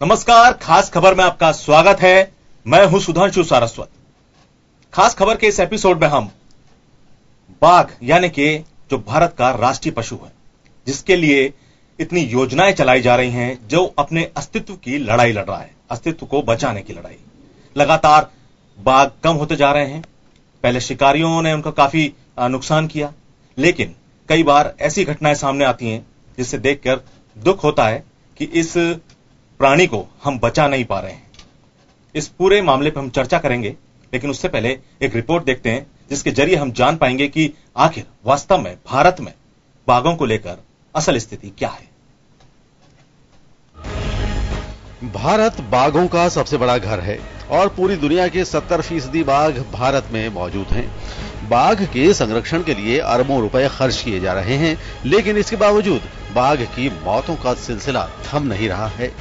नमस्कार, खास खबर में आपका स्वागत है। मैं हूं सुधांशु सारस्वत। खास खबर के इस एपिसोड में हम बाघ यानी कि जो भारत का राष्ट्रीय पशु है, जिसके लिए इतनी योजनाएं चलाई जा रही हैं, जो अपने अस्तित्व की लड़ाई लड़ रहा है, अस्तित्व को बचाने की लड़ाई। लगातार बाघ कम होते जा रहे हैं। पहले शिकारियों ने उनका काफी नुकसान किया, लेकिन कई बार ऐसी घटनाएं सामने आती हैं जिससे देखकर दुख होता है कि इस प्राणी को हम बचा नहीं पा रहे हैं। इस पूरे मामले पर हम चर्चा करेंगे, लेकिन उससे पहले एक रिपोर्ट देखते हैं जिसके जरिए हम जान पाएंगे कि आखिर वास्तव में भारत में बाघों को लेकर असल स्थिति क्या है। भारत बाघों का सबसे बड़ा घर है और पूरी दुनिया के 70% बाघ भारत में मौजूद हैं। बाघ के संरक्षण के लिए अरबों रुपए खर्च किए जा रहे हैं, लेकिन इसके बावजूद बाघ की मौतों का सिलसिला थम नहीं रहा है।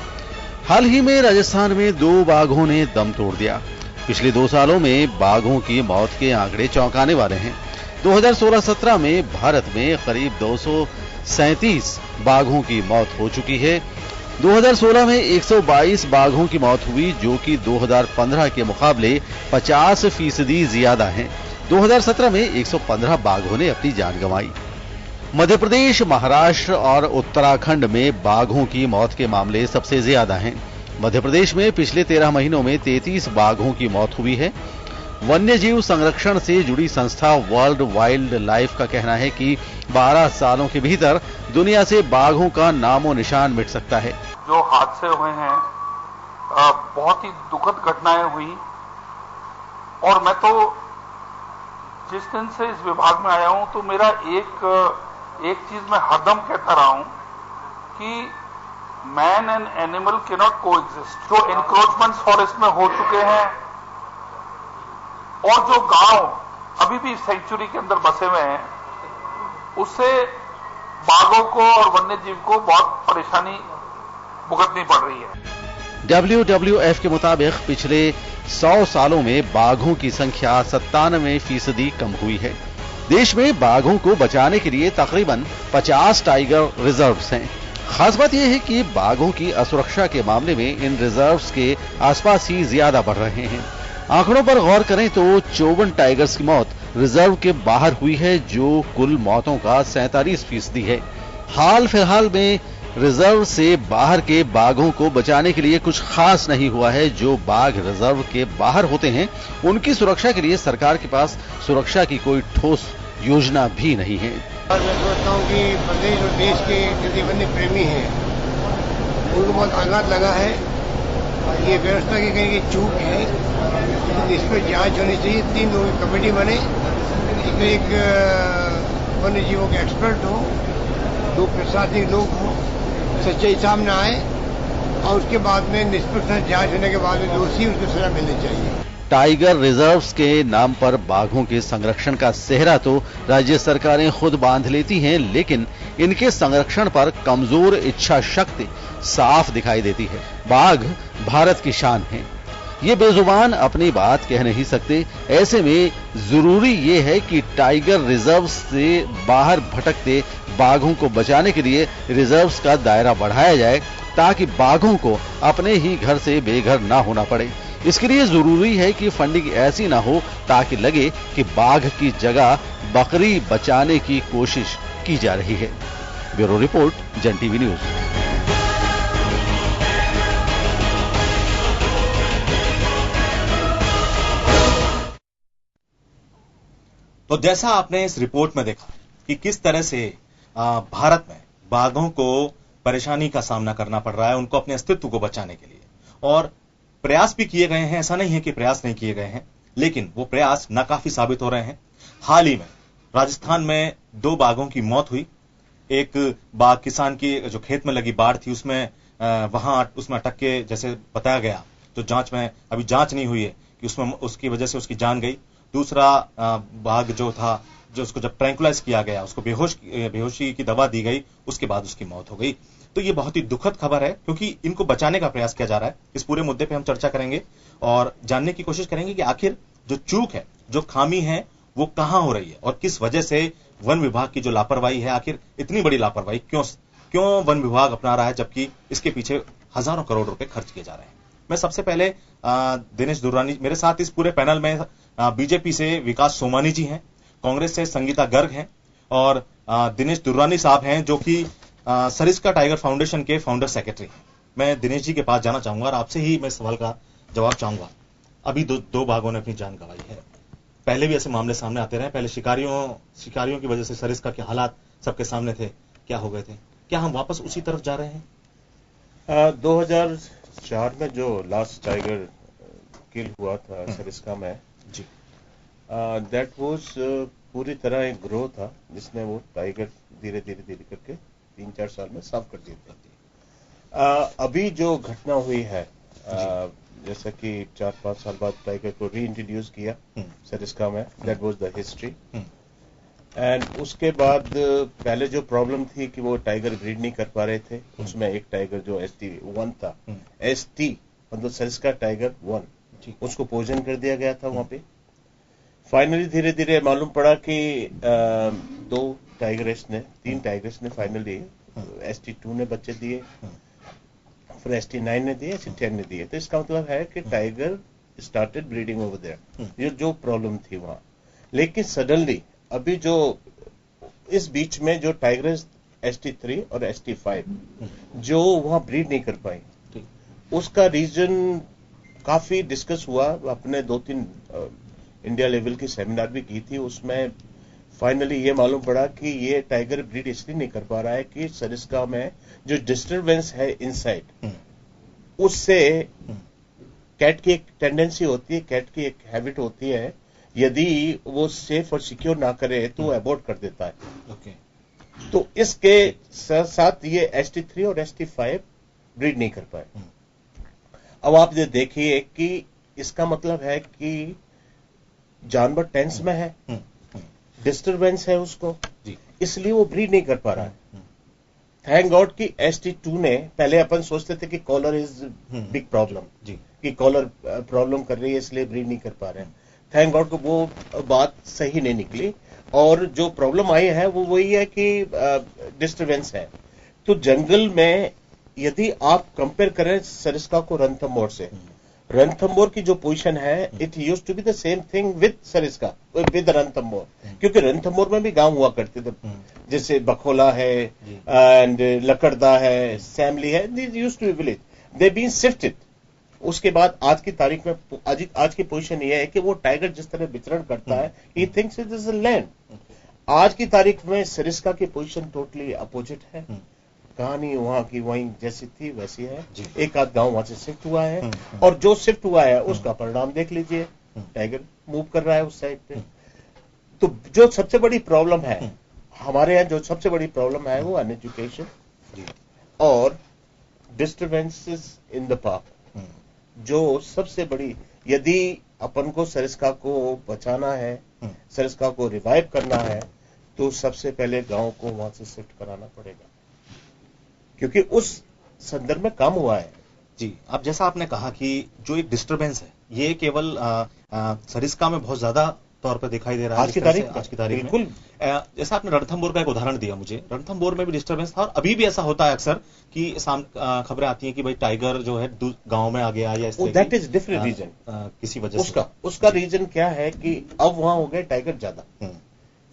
हाल ही में राजस्थान में 2 बाघों ने दम तोड़ दिया। पिछले 2 सालों में बाघों की मौत के आंकड़े चौंकाने वाले हैं। 2016-17 में भारत में करीब 237 बाघों की मौत हो चुकी है। 2016 में 122 बाघों की मौत हुई, जो कि 2015 के मुकाबले 50% ज्यादा है। 2017 में 115 बाघों ने अपनी जान गंवाई। मध्य प्रदेश, महाराष्ट्र और उत्तराखंड में बाघों की मौत के मामले सबसे ज्यादा हैं। मध्य प्रदेश में पिछले 13 महीनों में 33 बाघों की मौत हुई है। वन्य जीव संरक्षण से जुड़ी संस्था वर्ल्ड वाइल्ड लाइफ का कहना है कि 12 सालों के भीतर दुनिया से बाघों का नामो निशान मिट सकता है। जो हादसे हुए हैं, बहुत ही दुखद घटनाएं हुई, और मैं तो जिस दिन से इस विभाग में आया हूं तो मेरा एक चीज मैं हरदम कहता रहा हूं कि man and animal can not coexist. जो एनक्रोचमेंट्स फॉरेस्ट में हो चुके हैं और जो गांव अभी भी सेंचुरी के अंदर बसे हुए हैं, उससे बाघों को और वन्य जीव को बहुत परेशानी भुगतनी पड़ रही है। WWF के मुताबिक पिछले 100 सालों में बाघों की संख्या 97% कम हुई है। देश में बाघों को बचाने के लिए तकरीबन 50 टाइगर रिजर्व्स हैं। खास बात यह है कि बाघों की असुरक्षा के मामले में इन रिजर्व्स के आसपास ही ज्यादा बढ़ रहे हैं। आंकड़ों पर गौर करें तो 54 टाइगर्स की मौत रिजर्व के बाहर हुई है, जो कुल मौतों का 47% है। हाल फिलहाल में रिजर्व से बाहर के बाघों को बचाने के लिए कुछ खास नहीं हुआ है। जो बाघ रिजर्व के बाहर होते हैं, उनकी सुरक्षा के लिए सरकार के पास सुरक्षा की कोई ठोस योजना भी नहीं है। और मैं सोचता हूँ कि प्रदेश और देश के जितने वन्य प्रेमी हैं, उनको बहुत आघात लगा है। ये व्यवस्था की कहीं की चूक है, इस पर जांच होनी चाहिए। 3 लोगों की कमेटी बने, इसमें एक वन्य जीवों के एक्सपर्ट हो, 2 प्रशासनिक लोग हों, सच्चाई सामने आए और उसके बाद में निष्पक्ष जांच होने के बाद में दोषी उसको सजा मिलनी चाहिए। टाइगर रिजर्व्स के नाम पर बाघों के संरक्षण का सेहरा तो राज्य सरकारें खुद बांध लेती हैं, लेकिन इनके संरक्षण पर कमजोर इच्छा शक्ति साफ दिखाई देती है। बाघ भारत की शान है, ये बेजुबान अपनी बात कह नहीं सकते। ऐसे में जरूरी ये है कि टाइगर रिजर्व से बाहर भटकते बाघों को बचाने के लिए रिजर्व्स का दायरा बढ़ाया जाए, ताकि बाघों को अपने ही घर से बेघर ना होना पड़े। इसके लिए जरूरी है कि फंडिंग ऐसी ना हो ताकि लगे कि बाघ की जगह बकरी बचाने की कोशिश की जा रही है। ब्यूरो रिपोर्ट, जन टीवी न्यूज। तो जैसा आपने इस रिपोर्ट में देखा कि किस तरह से भारत में बाघों को परेशानी का सामना करना पड़ रहा है, उनको अपने अस्तित्व को बचाने के लिए, और प्रयास भी किए गए हैं। ऐसा नहीं है कि प्रयास नहीं किए गए हैं, लेकिन वो प्रयास नाकाफी साबित हो रहे हैं। हाल ही में राजस्थान में 2 बाघों की मौत हुई। एक बाघ किसान की जो खेत में लगी बाढ़ थी, उसमें उसमें अटक के, जैसे बताया गया, तो जांच में अभी जांच नहीं हुई है कि उसमें उसकी वजह से उसकी जान गई। दूसरा बाघ जो था, जो उसको जब ट्रैंकुलाइज किया गया, उसको बेहोशी की दवा दी गई, उसके बाद उसकी मौत हो गई। तो ये बहुत ही दुखद खबर है, क्योंकि इनको बचाने का प्रयास किया जा रहा है। इस पूरे मुद्दे पे हम चर्चा करेंगे और जानने की कोशिश करेंगे कि आखिर जो चूक है, जो खामी है, वो कहां हो रही है और किस वजह से वन विभाग की जो लापरवाही है, आखिर इतनी बड़ी लापरवाही क्यों वन विभाग अपना रहा है, जबकि इसके पीछे हजारों करोड़ रुपए खर्च किए जा रहे हैं। मैं सबसे पहले दिनेश दुर्रानी, मेरे साथ इस पूरे पैनल में बीजेपी से विकास सोमानी जी हैं, कांग्रेस से संगीता गर्ग हैं और दिनेश दुर्रानी साहब हैं जो कि सरिस्का टाइगर फाउंडेशन के फाउंडर सेक्रेटरी हैं। मैं दिनेश जी के पास जाना चाहूंगा और आपसे ही मैं सवाल का जवाब चाहूंगा। अभी दो बाघों ने अपनी जान गंवाई है, पहले भी ऐसे मामले सामने आते रहे, पहले शिकारियों की वजह से सरिस्का के हालात सबके सामने थे, क्या हो गए थे, क्या हम वापस उसी तरफ जा रहे हैं? 2004 में जो लास्ट टाइगर किल हुआ था सरिस्का में जी, दैट वाज पूरी तरह एक ग्रोह था जिसने वो टाइगर धीरे धीरे करके 3-4 साल में साफ कर दिए थे। अभी जो घटना हुई है जैसा कि 4-5 साल बाद टाइगर को री इंट्रोड्यूस किया सरिस्का में, that was the history. And उसके बाद पहले जो प्रॉब्लम थी कि वो टाइगर ब्रीड नहीं कर पा रहे थे, उसमें एक टाइगर जो ST1 था, ST मतलब सरिस्का टाइगर 1, उसको पोजन कर दिया गया था वहां पे। फाइनली धीरे धीरे मालूम पड़ा कि 3 टाइगर्स ने फाइनली ST2 ने बच्चे दिए, फिर ST9 ने दिए, ST10 ने दिए। तो इसका मतलब है कि tiger started breeding over there, ये जो प्रॉब्लम थी वहां। लेकिन सडनली अभी जो इस बीच में जो टाइगर ST3 और ST5 जो वहां ब्रीड नहीं कर पाई, उसका रीजन काफी डिस्कस हुआ। अपने 2-3 इंडिया लेवल की सेमिनार भी की थी, उसमें फाइनली ये मालूम पड़ा कि ये टाइगर ब्रीड इसलिए नहीं कर पा रहा है कि सरिस्का में जो डिस्टर्बेंस है इनसाइड, उससे कैट की एक टेंडेंसी होती है, कैट की एक हैबिट होती है, यदि वो सेफ और सिक्योर ना करे तो वो अबॉर्ट कर देता है। तो इसके साथ ये ST3 और ST5 ब्रीड नहीं कर पाए। अब आप ये देखिए कि इसका मतलब है कि जानवर टेंस में है, डिस्टर्बेंस है उसको, इसलिए वो ब्रीड नहीं कर पा रहा है। थैंक गॉड कि ST2 ने, पहले अपन सोचते थे कि कॉलर इज बिग प्रॉब्लम, कि कॉलर प्रॉब्लम कर रही है इसलिए ब्रीड नहीं कर पा रहे हैं। थैंक गॉड को वो बात सही नहीं निकली, और जो प्रॉब्लम आई है वो वही है कि डिस्टर्बेंस है। तो जंगल में यदि आप कंपेयर करें सरिस्का को रणथंभौर से, रणथंभौर की जो पोजीशन है, it use to be the same thing with Sariska, with Ranthambore, क्योंकि रणथंभौर में भी गांव हुआ करते थे, जैसे बखोला है एंड लकड़दा है, सैमली है, this used to be village, they been shifted. उसके बाद आज की तारीख में आज की पोजीशन ये है कि वो टाइगर जिस तरह विचरण करता है, he thinks it is a land. आज की तारीख में सरिस्का की पोजीशन टोटली अपोजिट है। कहानी वहां की वहीं जैसी थी वैसी है, एक आध गांव वहां से शिफ्ट हुआ है, और जो शिफ्ट हुआ है उसका परिणाम देख लीजिए, टाइगर मूव कर रहा है उस साइड पे। तो जो सबसे बड़ी प्रॉब्लम है हमारे यहाँ, जो सबसे बड़ी प्रॉब्लम है वो अनएजुकेशन और डिस्टर्बेंसेस इन द पार्क, जो सबसे बड़ी। यदि अपन को सरिस्का को बचाना है, सरिस्का को रिवाइव करना है, तो सबसे पहले गांव को वहां से शिफ्ट कराना पड़ेगा, क्योंकि उस संदर्भ में काम हुआ है। जी, अब जैसा आपने कहा कि जो एक डिस्टर्बेंस है ये केवल सरिस्का में बहुत ज्यादा तौर पर दिखाई दे रहा है आज की तारीख बिल्कुल। में। जैसा आपने रणथंभौर का एक उदाहरण दिया मुझे, रणथंभौर में भी डिस्टर्बेंस था, और अभी भी ऐसा होता है अक्सर कि खबरें आती हैं कि भाई टाइगर जो है गांव में आ गया या इस तरह दैट इज डिफरेंट रीजन, किसी वजह से। उसका रीजन क्या है कि अब वहां हो गए टाइगर ज्यादा,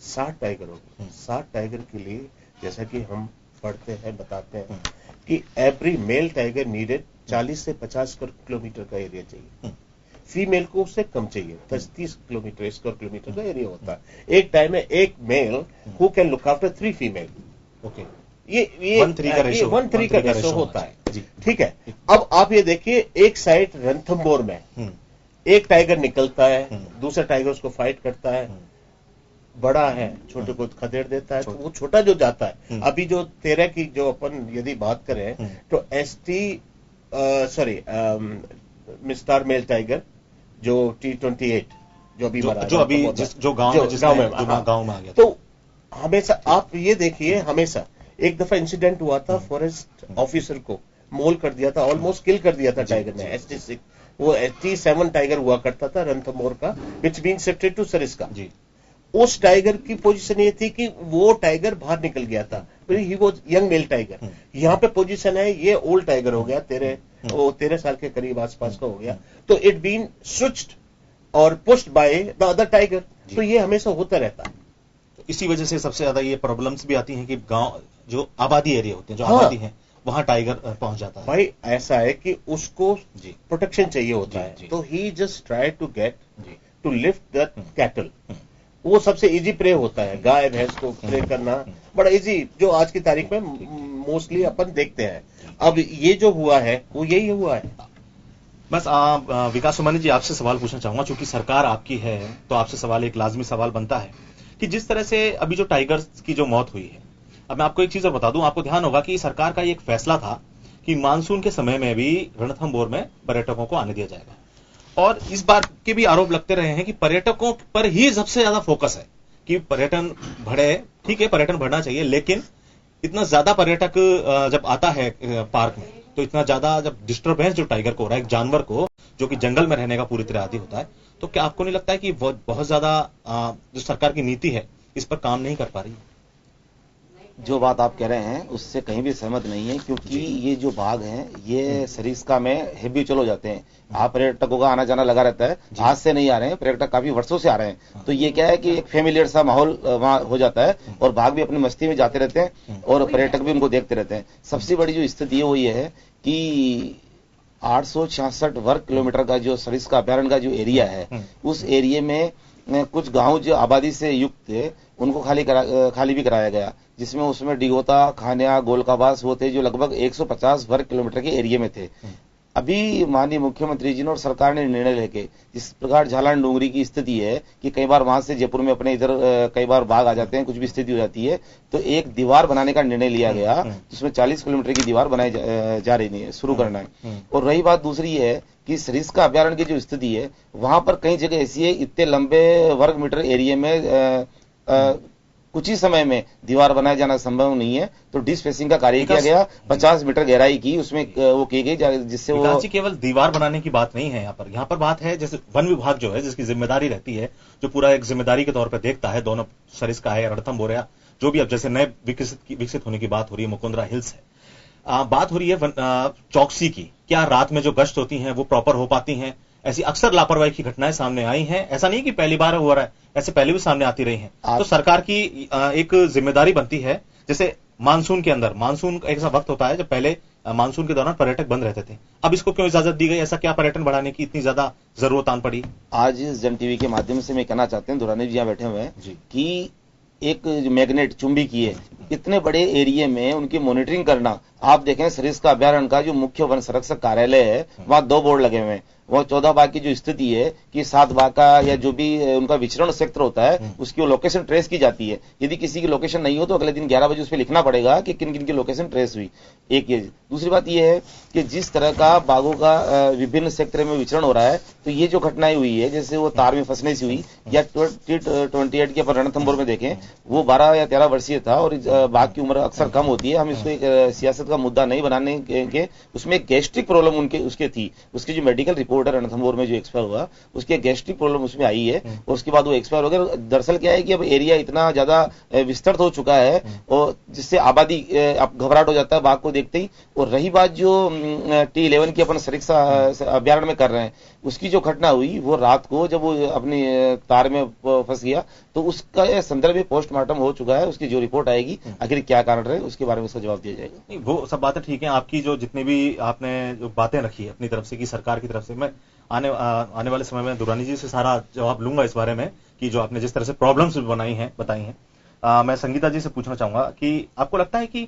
60 टाइगर हो गए। 60 टाइगर के लिए जैसा कि हम पढ़ते हैं, बताते हैं कि एवरी मेल टाइगर नीडेड 40 से 50 किलोमीटर का एरिया चाहिए, फीमेल को उससे कम चाहिए, 30 किलोमीटर स्क्वायर किलोमीटर का एरिया होता है। एक टाइम में एक mail who can look after 3 female. Okay, ये 1:3 का रेशो होता है। ठीक है, अब आप ये देखिए, एक साइड रणथंभौर में एक टाइगर निकलता है, दूसरा टाइगर उसको फाइट करता है, बड़ा है, छोटे को खदेड़ देता है, तो वो छोटा जो जाता है। अभी जो 13 की जो अपन यदि बात करें तो मिस्टर मेल टाइगर जो T28 जो अभी जो गांव में आ गया, तो हमेशा आप ये देखिए, हमेशा एक दफा इंसिडेंट हुआ था, फॉरेस्ट ऑफिसर को मोल कर दिया था, ऑलमोस्ट किल कर दिया था टाइगर ने। ST6 वो ST7 टाइगर हुआ करता था रणथंभौर का, विच बीइंग शिफ्टेड टू सरिस्का। उस टाइगर की पोजीशन ये थी कि वो टाइगर बाहर निकल गया था, he was young male tiger. यहाँ पे पोजीशन है ये ओल्ड टाइगर हो गया, 13 साल के करीब आसपास का हो गया, तो इट बीन स्विच्ड और pushed by the other tiger. तो ये हमेशा होता रहता है। तो इसी वजह से सबसे ज्यादा ये प्रॉब्लम्स भी आती हैं कि गांव जो आबादी एरिया होते हैं, जो हाँ। आबादी है, वहां टाइगर पहुंच जाता है। भाई ऐसा है कि उसको जी प्रोटेक्शन चाहिए होता जी, है, जी। तो he just try to get जी टू लिफ्ट द कैटल। वो सबसे इजी प्रे होता है, गाय भैंस को प्रे करना बड़ा इजी, जो आज की तारीख में मोस्टली अपन देखते हैं। अब ये जो हुआ है वो यही हुआ है। बस विकास सोमानी जी, आपसे सवाल पूछना चाहूंगा, चूंकि सरकार आपकी है तो आपसे सवाल, एक लाजमी सवाल बनता है कि जिस तरह से अभी जो टाइगर्स की जो मौत हुई है, अब मैं आपको एक चीज और बता दूं, आपको ध्यान होगा कि सरकार का ये एक फैसला था कि मानसून के समय में भी रणथंभौर में पर्यटकों को आने दिया जाएगा, और इस बार के भी आरोप लगते रहे हैं कि पर्यटकों पर ही सबसे ज्यादा फोकस है कि पर्यटन बढ़े। ठीक है, पर्यटन बढ़ना चाहिए, लेकिन इतना ज्यादा पर्यटक जब आता है पार्क में, तो इतना ज्यादा जब डिस्टर्बेंस जो टाइगर को हो रहा है, एक जानवर को जो कि जंगल में रहने का पूरी तरह आदी होता है, तो क्या आपको नहीं लगता है कि बहुत ज्यादा जो सरकार की नीति है इस पर काम नहीं कर पा रही है? जो बात आप कह रहे हैं उससे कहीं भी सहमत नहीं है, क्योंकि ये जो बाघ हैं ये सरिस्का में हैबिचुअल हो जाते हैं। आप पर्यटकों का आना जाना लगा रहता है, आज से नहीं आ रहे हैं, पर्यटक काफी वर्षों से आ रहे हैं। तो ये क्या है कि एक फेमिलियर सा माहौल वहां हो जाता है, और बाघ भी अपनी मस्ती में जाते रहते हैं और पर्यटक भी उनको देखते रहते हैं। सबसे बड़ी जो स्थिति है वो ये है कि 866 वर्ग किलोमीटर का जो सरिस्का अभ्यारण्य का जो एरिया है, उस एरिया में कुछ गांव जो आबादी से युक्त थे उनको खाली भी कराया गया, जिसमें उसमें डिगोता, खानिया, गोलकाबास वो थे जो लगभग 150 वर्ग किलोमीटर के एरिया में थे। अभी माननीय मुख्यमंत्री जी ने और सरकार ने निर्णय लेके, जिस प्रकार झालान डोंगरी की स्थिति है कि कई बार वहां से जयपुर में अपने इधर कई बार बाघ आ जाते हैं, कुछ भी स्थिति हो जाती है, तो एक दीवार बनाने का निर्णय लिया गया, जिसमें 40 किलोमीटर की दीवार बनाई जा रही है, शुरू करना है। और रही बात दूसरी है कि सरिस्का अभ्यारण्य की जो स्थिति है, वहां पर कई जगह ऐसी है, इतने लंबे वर्ग मीटर एरिया में कुछ ही समय में दीवार बनाया जाना संभव नहीं है, तो डिस्पेसिंग का कार्य किया गया, 50 मीटर गहराई की उसमें वो की गई, जिससे वो केवल दीवार बनाने की बात नहीं है। यहाँ पर बात है, जैसे वन विभाग जो है, जिसकी जिम्मेदारी रहती है, जो पूरा एक जिम्मेदारी के तौर पर देखता है, दोनों सरिस्का है, रणथंभौर, जो भी अब जैसे नए विकसित होने की बात हो रही है, मुकुंदरा हिल्स है, बात हो रही है चौकसी की, क्या रात में जो गश्त होती है वो प्रॉपर हो पाती है? ऐसी अक्सर लापरवाही की घटनाएं सामने आई हैं, ऐसा नहीं कि पहली बार हो रहा है, ऐसे पहले भी सामने आती रही हैं। तो सरकार की एक जिम्मेदारी बनती है, जैसे मानसून के अंदर, मानसून एक ऐसा वक्त होता है जब पहले मानसून के दौरान पर्यटक बंद रहते थे, अब इसको क्यों इजाजत दी गई? ऐसा क्या पर्यटन बढ़ाने की इतनी ज्यादा जरूरत आन पड़ी? आज जन टीवी के माध्यम से मैं कहना चाहते हैं, दुरानी जी यहाँ बैठे हुए हैं, कि एक मैग्नेट चुंबी की है, इतने बड़े एरिया में उनकी मॉनिटरिंग करना। आप देखें सरिस्का अभ्यारण्य का जो मुख्य वन संरक्षक कार्यालय है, वहां 2 बोर्ड लगे हुए हैं। वो 14 बाघ की जो स्थिति है कि 7 बाघ का या जो भी उनका विचरण क्षेत्र होता है, उसकी वो लोकेशन ट्रेस की जाती है। यदि किसी की लोकेशन नहीं हो तो अगले दिन 11 बजे उस पर लिखना पड़ेगा कि किन किन की लोकेशन ट्रेस हुई। एक ये। दूसरी बात यह है कि जिस तरह का बाघों का विभिन्न क्षेत्र में विचरण हो रहा है, तो ये जो घटनाएं हुई है, जैसे वो तार में फंसने से हुई, या T28 की अपन रणथंभौर में देखें, वो 12 या 13 वर्षीय था, और बाघ की उम्र अक्सर कम होती है। हम इसको एक सियासत का मुद्दा नहीं बनाने के, उसमें गैस्ट्रिक प्रॉब्लम उसके थी, उसकी जो मेडिकल रिपोर्ट है रणथंभौर में जो एक्सपायर हुआ, उसकी गैस्ट्रिक प्रॉब्लम उसमें आई है, और उसके बाद वो एक्सपायर हो गया। दरअसल क्या है कि अब एरिया इतना ज्यादा विस्तृत हो चुका है, और जिससे आबादी अब घबराहट हो जाता है बाघ को देखते ही। और रही बात जो T11 की अपन सरिस्का अभ्यारण्य में कर रहे हैं, उसकी जो घटना हुई वो रात को जब वो अपनी तार में फंस गया, तो उसका संदर्भ में पोस्टमार्टम हो चुका है। उसकी जो रिपोर्ट आएगी, आखिर क्या कारण रहे, उसके बारे में उसका जवाब दिया जाएगा। वो सब बातें ठीक है, आपकी जो जितनी भी आपने जो बातें रखी है अपनी तरफ से, की सरकार की तरफ से, मैं आने वाले समय में दुरानी जी से सारा जवाब लूंगा इस बारे में, कि जो आपने जिस तरह से प्रॉब्लम्स बताई हैं। मैं संगीता जी से पूछना चाहूंगा कि आपको लगता है कि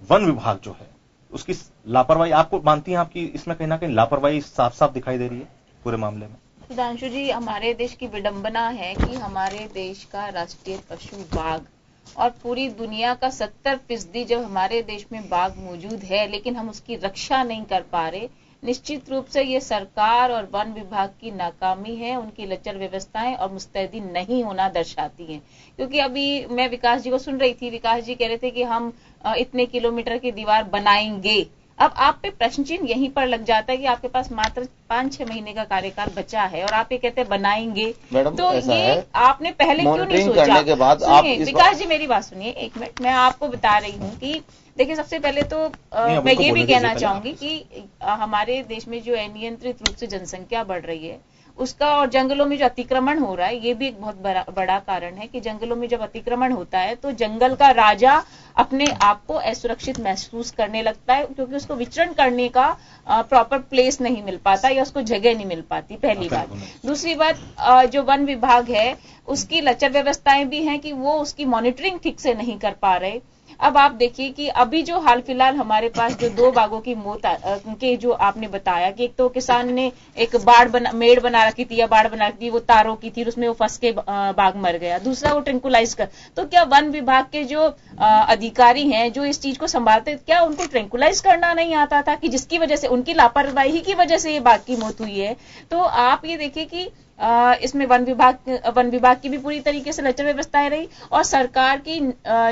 वन विभाग जो है उसकी लापरवाही, आपको मानती हैं आपकी इसमें कहीं ना कहीं लापरवाही साफ साफ दिखाई दे रही है पूरे मामले में? सुधांशु जी, हमारे देश की विडंबना है कि हमारे देश का राष्ट्रीय पशु बाघ, और पूरी दुनिया का 70% जब हमारे देश में बाघ मौजूद है, लेकिन हम उसकी रक्षा नहीं कर पा रहे। निश्चित रूप से ये सरकार और वन विभाग की नाकामी है, उनकी लचर व्यवस्थाएं और मुस्तैदी नहीं होना दर्शाती हैं। क्योंकि अभी मैं विकास जी को सुन रही थी, विकास जी कह रहे थे कि हम इतने किलोमीटर की दीवार बनाएंगे। अब आप पे प्रश्न चिन्ह यहीं पर लग जाता है कि आपके पास मात्र 5-6 महीने का कार्यकाल बचा है और आप ये कहते हैं बनाएंगे, मैडम, तो ऐसा ये है, आपने पहले क्यों नहीं मॉनिटरिंग सोचा? करने के बाद आप विकास जी मेरी बात सुनिए एक मिनट, मैं आपको बता रही हूँ कि देखिए सबसे पहले तो मैं ये भी कहना चाहूंगी कि हमारे देश में जो अनियंत्रित रूप से जनसंख्या बढ़ रही है उसका, और जंगलों में जो अतिक्रमण हो रहा है, ये भी एक बहुत बड़ा कारण है कि जंगलों में जब अतिक्रमण होता है तो जंगल का राजा अपने आप को असुरक्षित महसूस करने लगता है, क्योंकि उसको विचरण करने का प्रॉपर प्लेस नहीं मिल पाता या उसको जगह नहीं मिल पाती, पहली बात। दूसरी बात, जो वन विभाग है उसकी लचर व्यवस्थाएं भी हैं कि वो उसकी मॉनिटरिंग ठीक से नहीं कर पा रहे। अब आप देखिए कि अभी जो हाल फिलहाल हमारे पास जो 2 बाघों की मौत के जो आपने बताया कि एक तो किसान ने एक मेड़ बना रखी थी या बाड़ बना रखी थी, वो तारों की थी, उसमें वो फंस के बाघ मर गया। दूसरा वो ट्रैंकुलाइज कर, तो क्या वन विभाग के जो अधिकारी हैं जो इस चीज को संभालते, क्या उनको ट्रैंकुलाइज करना नहीं आता था कि जिसकी वजह से, उनकी लापरवाही की वजह से ये बाघ की मौत हुई है? तो आप ये देखिए कि इसमें वन विभाग की भी पूरी तरीके से लचर व्यवस्थाएं रही और सरकार की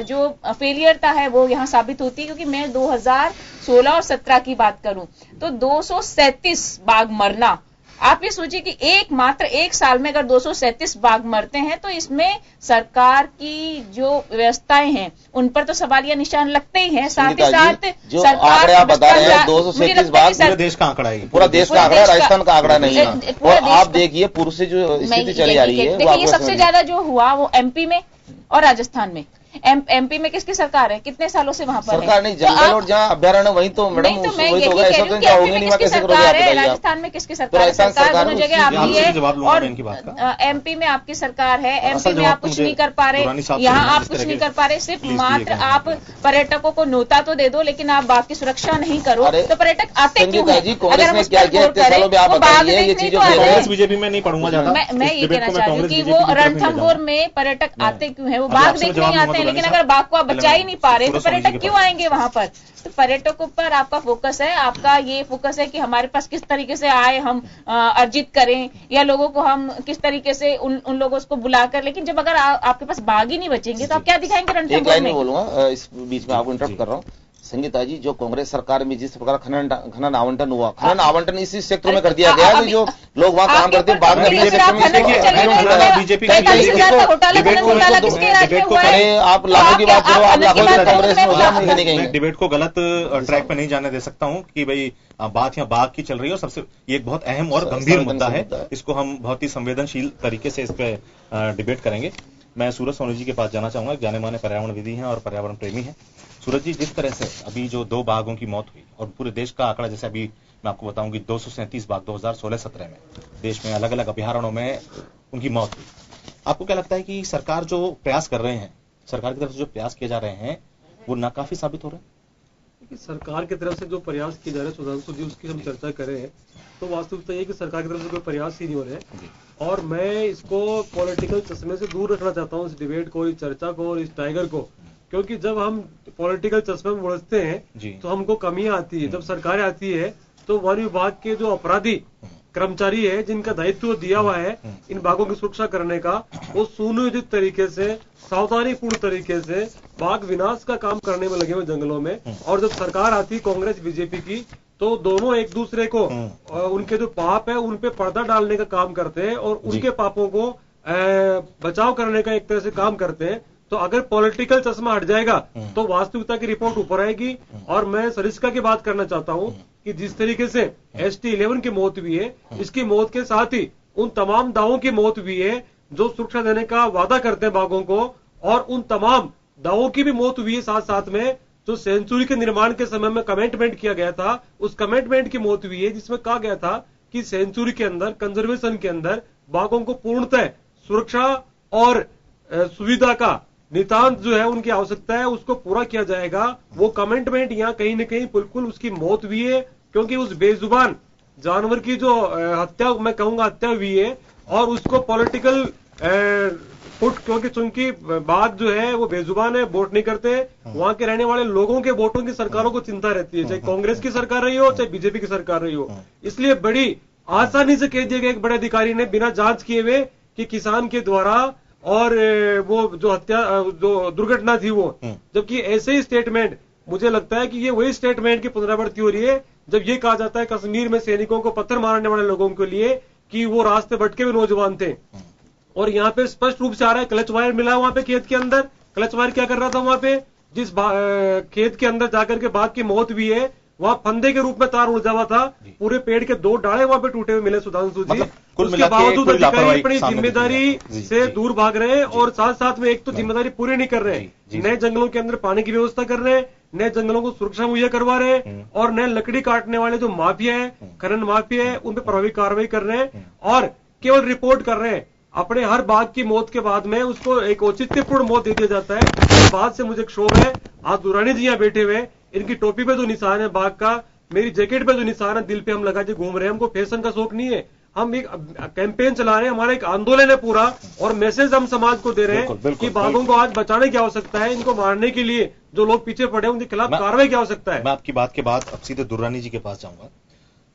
जो फेलियरता है वो यहाँ साबित होती है, क्योंकि मैं 2016 और 17 की बात करूं तो 237 बाघ मरना, आप ये सोचिए कि मात्र एक साल में अगर 237 बाघ मरते हैं तो इसमें सरकार की जो व्यवस्थाएं हैं उन पर तो सवालिया निशान लगते ही हैं। साथ ही साथ जो आंकड़े आप बता रहे हैं 237 बाघ पूरे देश का आंकड़ा है, पूरा देश का आंकड़ा, राजस्थान का आंकड़ा नहीं है। और आप देखिए पूर्व से जो स्थिति चली आ रही है, देखिए ये सबसे ज्यादा जो हुआ वो एमपी में और राजस्थान में। एमपी में किसकी सरकार है, कितने सालों से वहां पर सरकार नहीं, जंगल और जहां अभ्यारण्य वहीं तो मैडम वही तो होगा। ऐसा तो क्या होंगे नहीं, वहां कैसे करोगे आप बताइए? राजस्थान में किसकी सरकार है? सरकार दोनों जगह आपकी है और एमपी में आपकी सरकार है, एमपी में आप कुछ नहीं कर पा रहे, यहाँ आप कुछ नहीं कर पा रहे, सिर्फ मात्र आप पर्यटकों को नोता तो दे दो लेकिन आप बाघ की सुरक्षा नहीं करो, तो पर्यटक आते क्यों हैं? अगर हम उस पर गौर करें तो बाघ देखने तो आते, बीजेपी में नहीं पढ़ूंगा, मैं ये कहना चाहती हूँ कि वो रणथंभौर में पर्यटक आते क्यों है? वो बाघ देखने आते हैं, लेकिन अगर बाघ को आप बचा ही नहीं पा रहे तो पर्यटक क्यों आएंगे वहां पर? तो पर्यटकों पर आपका फोकस है, आपका ये फोकस है कि हमारे पास किस तरीके से आए हम अर्जित करें या लोगों को हम किस तरीके से उन लोगों को बुलाकर, लेकिन जब अगर आपके पास बाघ ही नहीं बचेंगे तो आप क्या दिखाएंगे रणथंभौर में? बोलूंगा इस बीच में, आपको इंटरप्ट कर रहा हूँ। संगीता जी, जो कांग्रेस सरकार में जिस प्रकार खनन आवंटन हुआ, खनन आवंटन इसी सेक्टर में कर दिया गया है, जो लोग वहाँ काम करते हैं बाद में बीजेपी का। अरे आप लाखों की बात करो, आप लाखों की कांग्रेस में डिबेट को गलत ट्रैक पे नहीं जाने दे सकता हूँ कि भाई बात यहाँ बाघ की चल रही है और सबसे ये एक बहुत अहम और गंभीर मुद्दा है, इसको हम बहुत ही संवेदनशील तरीके से इस पे डिबेट करेंगे। मैं सूरज सोनी जी के पास जाना चाहूंगा, जाने माने पर्यावरणविदी हैं और पर्यावरण प्रेमी हैं। सूरज जी, जिस तरह से अभी जो 2 बाघों की मौत हुई और पूरे देश का आंकड़ा, जैसे अभी मैं आपको बताऊंगी 237 बाघ 2016-17 में देश में अलग अलग अभ्यारण्यों में उनकी मौत हुई, आपको क्या लगता है कि सरकार जो प्रयास कर रहे हैं, सरकार की तरफ से जो प्रयास किए जा रहे हैं वो नाकाफी साबित हो रहे हैं? सरकार की तरफ से जो प्रयास किए जा रहे हैं सुधांशु जी, उसकी हम चर्चा करें तो वास्तविकता ये कि सरकार की तरफ से कोई प्रयास ही नहीं हो रहे और मैं इसको पॉलिटिकल चश्मे से दूर रखना चाहता हूँ, इस डिबेट को, इस चर्चा को और इस टाइगर को, क्योंकि जब हम पॉलिटिकल चश्मे में उलझते हैं तो हमको कमियां आती है। जब सरकारें आती है तो वन विभाग के जो अपराधी कर्मचारी है जिनका दायित्व दिया हुआ है इन बाघों की सुरक्षा करने का, वो सुनियोजित तरीके से, सावधानीपूर्ण तरीके से बाघ विनाश का काम करने में लगे हुए जंगलों में। और जब सरकार आती कांग्रेस बीजेपी की तो दोनों एक दूसरे को उनके जो पाप है उन पे पर्दा डालने का काम करते हैं और उनके पापों को बचाव करने का एक तरह से काम करते हैं। तो अगर पॉलिटिकल चश्मा हट जाएगा तो वास्तविकता की रिपोर्ट ऊपर आएगी। और मैं सरिस्का की बात करना चाहता हूं कि जिस तरीके से ST-11 की मौत हुई है, इसकी मौत के साथ ही उन तमाम दावों की मौत हुई है जो सुरक्षा देने का वादा करते हैं बाघों को, और उन तमाम दावों की भी मौत हुई है साथ साथ में जो सेंचुरी के निर्माण के समय में कमिटमेंट किया गया था, उस कमिटमेंट की मौत हुई है जिसमें कहा गया था कि सेंचुरी के अंदर, कंजर्वेशन के अंदर बाघों को पूर्णतः सुरक्षा और सुविधा का नितांत जो है उनकी आवश्यकता है उसको पूरा किया जाएगा। वो कमिटमेंट यहाँ कहीं न कहीं बिल्कुल उसकी मौत हुई है, क्योंकि उस बेजुबान जानवर की जो हत्या, मैं कहूंगा हत्या हुई है, और उसको पॉलिटिकल क्योंकि चूंकि बाघ जो है वो बेजुबान है, वोट नहीं करते, वहां के रहने वाले लोगों के वोटों की सरकारों को चिंता रहती है, चाहे कांग्रेस की सरकार रही हो चाहे बीजेपी की सरकार रही हो। इसलिए बड़ी आसानी से कह दिया गया एक बड़े अधिकारी ने बिना जांच किए हुए कि किसान के द्वारा और वो जो हत्या, जो दुर्घटना थी वो, जबकि ऐसे ही स्टेटमेंट, मुझे लगता है कि ये वही स्टेटमेंट की पुनरावृत्ति हो रही है जब ये कहा जाता है कश्मीर में सैनिकों को पत्थर मारने वाले लोगों के लिए कि वो रास्ते भटके हुए नौजवान थे, और यहाँ पे स्पष्ट रूप से आ रहा है क्लच वायर मिला वहां पे खेत के अंदर। क्लच वायर क्या कर रहा था वहां पे, जिस खेत के अंदर जाकर के बाघ की मौत हुई है वहां फंदे के रूप में तार उड़ जावा था, पूरे पेड़ के 2 डाले वहां पे टूटे हुए मिले सुधांशु जी। उसके बावजूद अधिकारी अपनी जिम्मेदारी से दूर भाग रहे हैं, और साथ साथ में एक तो जिम्मेदारी पूरी नहीं कर रहे हैं, नए जंगलों के अंदर पानी की व्यवस्था कर रहे हैं, नए जंगलों को सुरक्षा मुहैया करवा रहे हैं, और नए लकड़ी काटने वाले जो माफिया है, खनन माफिया है, उन पर प्रभावी कार्रवाई कर रहे हैं, और केवल रिपोर्ट कर रहे हैं। अपने हर बाघ की मौत के बाद में उसको एक औचित्यपूर्ण मौत दे दिया जाता है। इस बात से मुझे क्षोभ है। आज दुर्रानी जी यहाँ बैठे हुए, इनकी टोपी पे जो निशान है बाघ का, मेरी जैकेट पे जो निशान है, दिल पे हम लगा के घूम रहे हैं। हमको फैशन का शौक नहीं है, हम एक कैंपेन चला रहे हैं, हमारा एक आंदोलन है पूरा, और मैसेज हम समाज को दे रहे हैं कि बाघों को आज बचाने की आवश्यकता है, इनको मारने के लिए जो लोग पीछे पड़े हैं उनके खिलाफ कार्रवाई की आवश्यकता है। मैं आपकी बात के बाद अब सीधे दुर्रानी जी के पास जाऊंगा।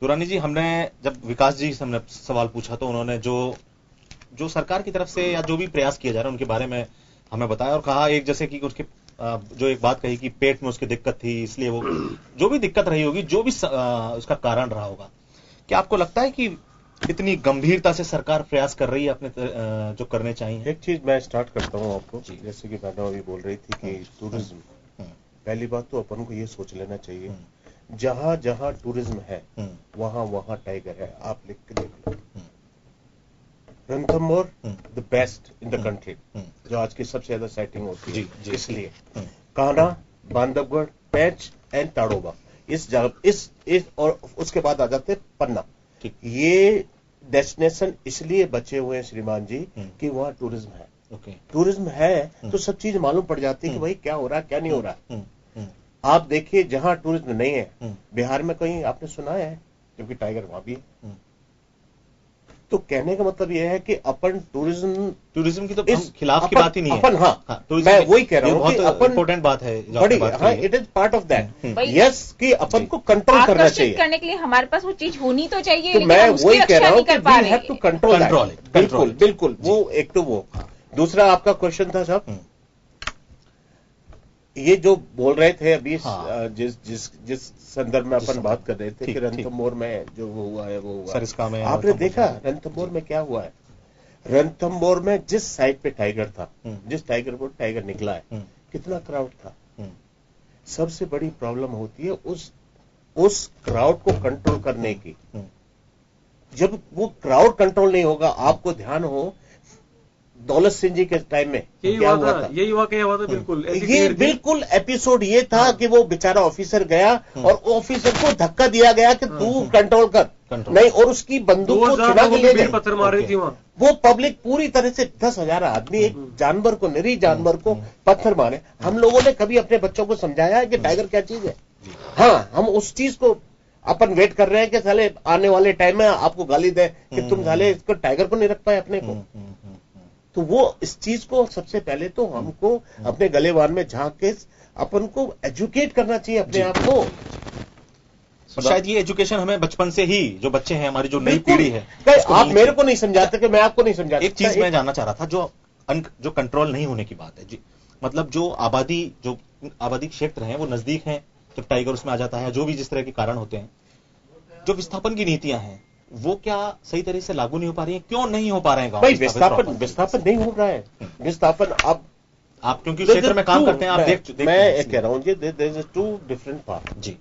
दुर्रानी जी, हमने जब विकास जी से हमने सवाल पूछा तो उन्होंने जो सरकार की तरफ से या जो भी प्रयास किए जा रहे हैं उनके बारे में हमें बताया, और कहा एक जैसे कि उसके जो एक बात कही कि पेट में उसकी दिक्कत थी, इसलिए वो जो भी दिक्कत रही होगी, जो भी उसका कारण रहा होगा, क्या आपको लगता है कि इतनी गंभीरता से सरकार प्रयास कर रही है अपने जो करने चाहिए? एक चीज मैं स्टार्ट करता हूं आपको, जैसे कि मैडम अभी बोल रही थी कि टूरिज्म, पहली बात तो अपन को ये सोच लेना चाहिए जहां जहां टूरिज्म है वहां वहां टाइगर है। आप लिख के देख लो, Ranthambore the best in the country, जो आज की सबसे ज्यादा साइटिंग होती है, इसलिए कान्हा, बांधवगढ़, पेंच एंड ताड़ोबा, इस जगह इस और उसके बाद आ जाते पन्ना। ये डेस्टिनेशन इसलिए बचे हुए हैं श्रीमान जी कि वहाँ टूरिज्म है। टूरिज्म है तो सब चीज मालूम पड़ जाती है कि भाई क्या हो रहा है क्या नहीं हो रहा है। आप देखिए जहाँ टूरिज्म नहीं है, बिहार में कहीं आपने सुना है, क्योंकि टाइगर वहां भी है। तो कहने का मतलब यह है कि अपन टूरिज्म की तो खिलाफ की बात ही नहीं है। अपन मैं वही कह रहा हूँ कि अपन इम्पोर्टेंट बात है, हाँ, it is part of that. Yes, कि अपन को कंट्रोल करना चाहिए, करने के लिए हमारे पास वो चीज होनी तो चाहिए। तो मैं वही कह रहा हूँ कि वी हैव टू कंट्रोल। बिल्कुल बिल्कुल, वो एक तो वो। दूसरा आपका क्वेश्चन था साहब, ये जो बोल रहे थे अभी, जिस संदर्भ में अपन बात कर रहे थे कि रणथंभौर में जो वो हुआ है वो हुआ सरिस्का में, आपने देखा रणथंभौर में क्या हुआ है? रणथंभौर में जिस साइड पे टाइगर था, जिस टाइगर को टाइगर निकला है, कितना क्राउड था। सबसे बड़ी प्रॉब्लम होती है उस क्राउड को कंट्रोल करने की। जब वो क्राउड कंट्रोल नहीं होगा, आपको ध्यान हो दौलत सिंह जी के टाइम में क्या हुआ था, यही वाकया हुआ था। बिल्कुल ये बिल्कुल एपिसोड ये था कि वो बेचारा ऑफिसर गया और ऑफिसर को धक्का दिया गया कि तू कंट्रोल कर, नहीं, और उसकी बंदूक को छुड़ा के ले गए, पत्थर मारे थी वहां। वो पब्लिक पूरी तरह से 10,000 आदमी एक जानवर को, निरीह जानवर को पत्थर मारे। हम लोगों ने कभी अपने बच्चों को समझाया है कि टाइगर क्या चीज है? हाँ, हम उस चीज को अपन वेट कर रहे हैं कि साले आने वाले टाइम में आपको गाली दे कि तुम साले इसको टाइगर को नहीं रख पाए अपने को। तो वो इस चीज को सबसे पहले तो हमको अपने गलेवान में झांक के अपन को एजुकेट करना चाहिए अपने आप को। और शायद ये एजुकेशन हमें बचपन से ही, जो बच्चे हैं हमारी, जो नई पीढ़ी है, आप मेरे को नहीं समझाते कि मैं आपको नहीं समझाता। एक चीज मैं जानना चाह रहा था, जो कंट्रोल नहीं होने की बात है जी, मतलब जो आबादी क्षेत्र हैं वो नजदीक हैं, जब टाइगर उसमें आ जाता है, जो भी जिस तरह के कारण होते हैं, जो विस्थापन की नीतियां हैं वो क्या सही तरीके से लागू नहीं हो पा रही है? क्यों नहीं हो पा रहे हैं गांव? विस्थापन नहीं हो रहा है। विस्थापन आप क्योंकि क्षेत्र में काम करते हैं, आप देख मैं कह रहा हूँ देयर इज 2 डिफरेंट पार्ट जी।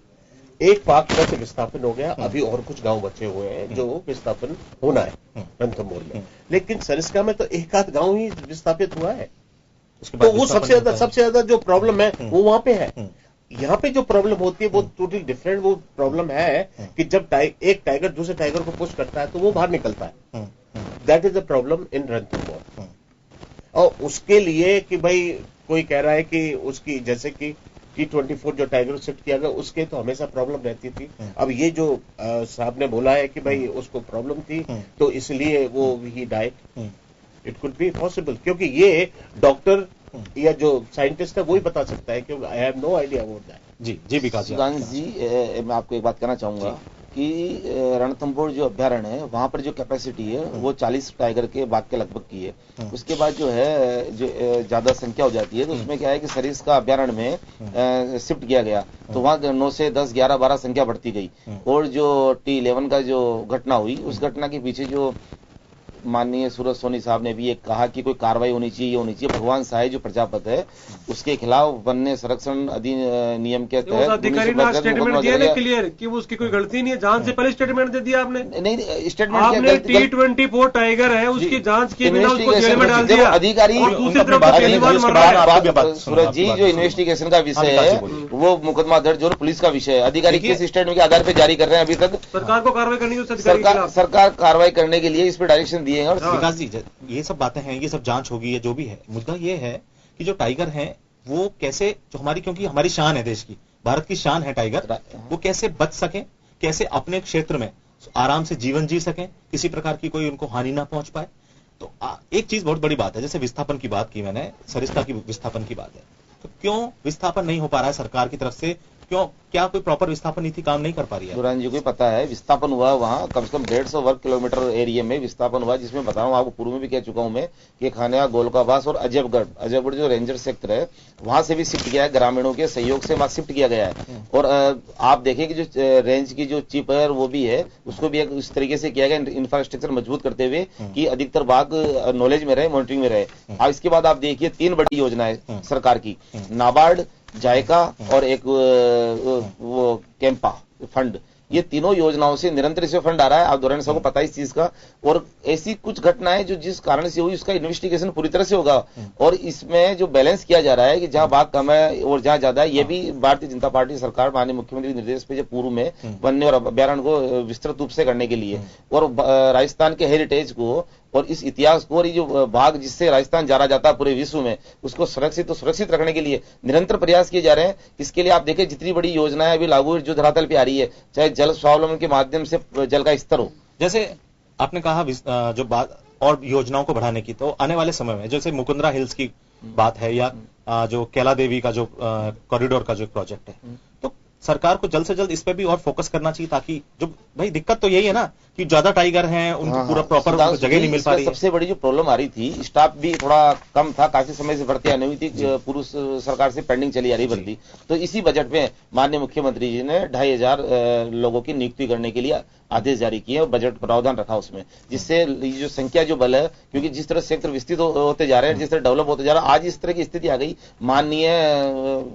एक पार्ट से विस्थापन हो गया, अभी और कुछ गांव बचे हुए हैं जो विस्थापन होना है रणथंभौर में, लेकिन सरिस्का में तो एक आध गांव ही विस्थापित हुआ है। तो वो सबसे ज्यादा जो प्रॉब्लम है वो वहां पे है। यहाँ पे जो प्रॉब्लम होती है वो टोटली डिफरेंट। वो प्रॉब्लम है कि जब एक टाइगर दूसरे टाइगर को पुश करता है तो वो बाहर निकलता है। That is the problem in Ranthambore. और उसके लिए कि भाई कोई कह रहा है कि उसकी, जैसे कि T24 जो टाइगर शिफ्ट किया गया, उसके तो हमेशा प्रॉब्लम रहती थी। अब ये जो साहब ने बोला है कि भाई उसको प्रॉब्लम थी तो इसलिए वो he died, it could be possible, क्योंकि ये डॉक्टर या जो साइंटिस्ट है वही बता सकता है, क्योंकि I have no idea about that. जी विकास जी, मैं आपको एक बात कहना चाहूंगा कि रणथंभौर जो अभ्यारण्य है वहां पर जो कैपेसिटी है वो 40 टाइगर के बाघ के लगभग की है। उसके बाद जो है जो ज्यादा संख्या हो जाती है तो उसमें क्या है कि सरिस्का का अभ्यारण्य में शिफ्ट किया गया तो वहां 9 से 10, 11, 12 संख्या बढ़ती गई। और जो T11 का जो घटना हुई उस घटना के पीछे जो माननीय सूरज सोनी साहब ने भी एक कहा कि कोई कार्रवाई होनी चाहिए। भगवान साय जो प्रजापत है उसके खिलाफ वन्य संरक्षण अधिनियम के तहत अधिकारी ने स्टेटमेंट दिया ना क्लियर कि वो उसकी कोई गलती नहीं है। जांच से पहले स्टेटमेंट दे दिया आपने। नहीं, स्टेटमेंट आपने T24 टाइगर है उसकी जांच किए बिना उसको जेल में डाल दिया। अधिकारी सूरज जी जो इन्वेस्टिगेशन का विषय है वो मुकदमा दर्ज और पुलिस का विषय है। अधिकारी किस स्टेटमेंट के आधार पर जारी कर रहे हैं अभी तक? सरकार को कार्रवाई करनी है। सरकार कार्रवाई करने के लिए इस पर डायरेक्शन दिए हैं। और विकास जी ये सब बातें हैं, ये सब जांच होगी या जो भी है, मुद्दा ये है कि जो टाइगर हैं वो कैसे, जो हमारी, क्योंकि हमारी शान है, देश की, भारत की शान है टाइगर, वो कैसे बच सके, कैसे अपने क्षेत्र में आराम से जीवन जी सके, किसी प्रकार की कोई उनको हानि ना पहुंच पाए। तो एक चीज बहुत बड़ी बात है, जैसे विस्थापन की बात की मैंने, सरिस्का की विस्थापन की बात है, तो क्यों विस्थापन नहीं हो पा रहा है सरकार की तरफ से? क्यों, क्या कोई प्रॉपर विस्थापन नीति काम नहीं कर पा रही है? दुरान जी को पता है विस्थापन हुआ वहां कम से कम 150 वर्ग किलोमीटर एरिया में विस्थापन हुआ, जिसमें बताऊं आपको पूर्व में भी कह चुका हूं मैं कि खानिया, गोलकाबास और अजयगढ़ जो रेंजर सेक्टर है वहां से भी शिफ्ट किया है, ग्रामीणों के सहयोग से वहां शिफ्ट किया गया है। और आप देखें कि जो रेंज की जो चीफ है वो भी है, उसको भी इस तरीके से किया गया इंफ्रास्ट्रक्चर मजबूत करते हुए कि अधिकतर बाघ नॉलेज में रहे, मॉनिटरिंग में रहे। इसके बाद आप देखिए 3 बड़ी योजनाएं सरकार की, नाबार्ड, जायका और एक वो कैंपा फंड, ये तीनों योजनाओं से निरंतर इसमें फंड आ रहा है। आप दोरानी साहब को पता है इस चीज का। और ऐसी कुछ घटनाएं जो जिस कारण से हुई उसका इन्वेस्टिगेशन पूरी तरह से होगा। और इसमें जो बैलेंस किया जा रहा है कि जहां बाघ कम है और जहां ज्यादा है, ये भी भारतीय जनता पार्टी सरकार माननीय मुख्यमंत्री के निर्देश पे जो पूर्व में वन्य और अभ्यारण्य को विस्तृत रूप से करने के लिए और राजस्थान के हेरिटेज को और इस इतिहास को और ये जो बाघ जिससे राजस्थान जाना जाता है पूरे विश्व में, उसको सुरक्षित रखने के लिए निरंतर प्रयास किए जा रहे हैं। इसके लिए आप देखें जितनी बड़ी योजनाएं अभी लागू जो धरातल पे आ रही है, चाहे जल स्वावलंबन के माध्यम से जल का स्तर हो, जैसे आपने कहा जो बात और योजनाओं को बढ़ाने की, तो आने वाले समय में जैसे मुकुंदरा हिल्स की बात है या जो कैला देवी का जो कॉरिडोर का जो प्रोजेक्ट है, तो सरकार को जल्द से जल्द इस पे भी और फोकस करना चाहिए, ताकि जो भाई दिक्कत तो यही है ना कि ज्यादा टाइगर हैं, उनको पूरा प्रॉपर जगह नहीं मिल पा रही है। सबसे बड़ी जो प्रॉब्लम आ रही थी, स्टाफ भी थोड़ा कम था, काफी समय से भर्ती नहीं हुई थी, पूर्व सरकार से पेंडिंग चली आ रही भर्ती। तो इसी बजट में माननीय मुख्यमंत्री जी ने 2500 लोगों की नियुक्ति करने के लिए आदेश जारी किए और बजट प्रावधान रखा उसमें, जिससे जो संख्या जो बल है, क्योंकि जिस तरह सेक्टर विस्तृत होते जा रहे हैं, जिस तरह डेवलप होते जा रहा है, आज इस तरह की स्थिति आ गई। माननीय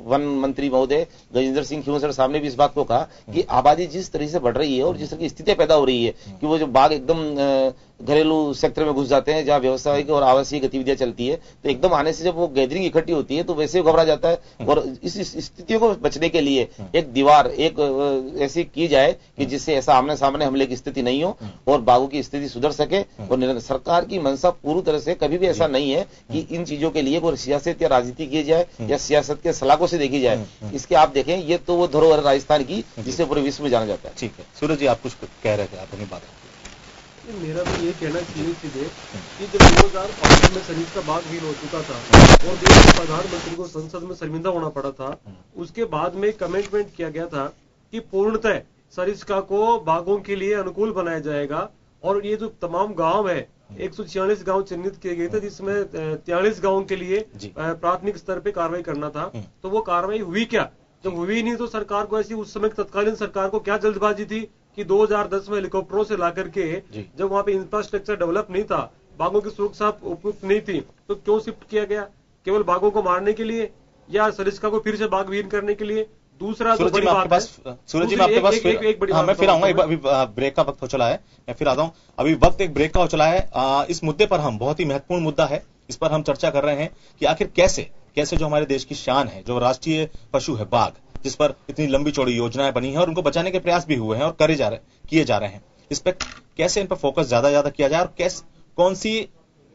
वन मंत्री महोदय गजेंद्र सिंह खींवसर साहब ने भी इस बात को कहा कि आबादी जिस तरह से बढ़ रही है और जिस तरह की स्थितियां पैदा हो रही है कि वो जो बाघ एकदम घरेलू सेक्टर में घुस जाते हैं जहां व्यवसायिक और आवासीय गतिविधियां चलती है, तो एकदम आने से जब वो गैदरिंग इकट्ठी होती है तो वैसे ही घबरा जाता है। और इस स्थितियों को बचने के लिए एक दीवार ऐसी की जाए कि जिससे ऐसा आमने सामने हमले की स्थिति नहीं हो और बाघों की स्थिति सुधर सके। और सरकार की मंशा पूरी तरह से कभी भी ऐसा नहीं है कि इन चीजों के लिए कोई सियासत या राजनीति की जाए या सियासत के सलाखों से देखी जाए। इसके आप देखें, ये तो वो धरोहर है राजस्थान की जिसे पूरे विश्व में जाना जाता है। ठीक है, सूरज जी आप कुछ कह रहे थे, आप अपनी बात। मेरा तो ये कहना चाहिए सीधे कि जब 2005 में सरिस्का बाघ विहीन हो चुका था और देश के प्रधानमंत्री को संसद में शर्मिंदा होना पड़ा था, उसके बाद में कमिटमेंट किया गया था कि पूर्णतः सरिस्का को बाघों के लिए अनुकूल बनाया जाएगा। और ये जो तमाम गांव है, 146 गांव चिन्हित किए गए थे, जिसमें 43 गांवों के लिए प्राथमिक स्तर पे कार्रवाई करना था। तो वो कार्रवाई हुई क्या? जब हुई नहीं तो सरकार को ऐसी, उस समय तत्कालीन सरकार को क्या जल्दबाजी थी कि 2010 में हेलीकॉप्टरों से लाकर के, जब वहां पे इंफ्रास्ट्रक्चर डेवलप नहीं था, बाघों की सुरक्षा उपयुक्त नहीं थी, तो क्यों शिफ्ट किया गया? केवल बाघों को मारने के लिए या सरिस्का को फिर से बाघ विहीन करने के लिए? दूसरा जो बड़ी बात है, सूरज जी मैं आपके पास मैं फिर आऊंगा, अभी ब्रेक का वक्त हो चला है, मैं फिर आता हूं। अभी वक्त एक ब्रेक का हो चला है। इस मुद्दे पर हम, बहुत ही महत्वपूर्ण मुद्दा है, इस पर हम चर्चा कर रहे हैं कि आखिर कैसे जो हमारे देश की शान है, जो राष्ट्रीय पशु है बाघ, जिस पर इतनी लंबी चौड़ी योजनाएं बनी हैं और उनको बचाने के प्रयास भी हुए हैं और किए जा रहे हैं, इस पर कैसे इन पर फोकस ज्यादा किया जाए और कौन सी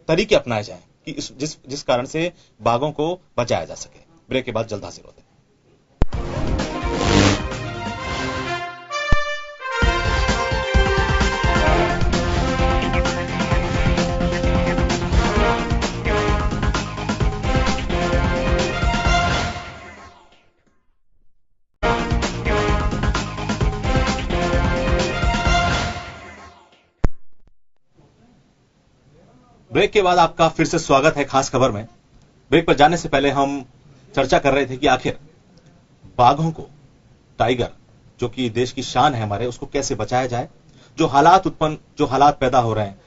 तरीके अपनाए जाए कि जिस कारण से बाघों को बचाया जा सके। ब्रेक के बाद जल्द हाजिर होते हैं। ब्रेक के बाद आपका फिर से स्वागत है खास खबर में। ब्रेक पर जाने से पहले हम चर्चा कर रहे थे कि आखिर बाघों को, टाइगर जो कि देश की शान है हमारे, उसको कैसे बचाया जाए। जो हालात पैदा हो रहे हैं,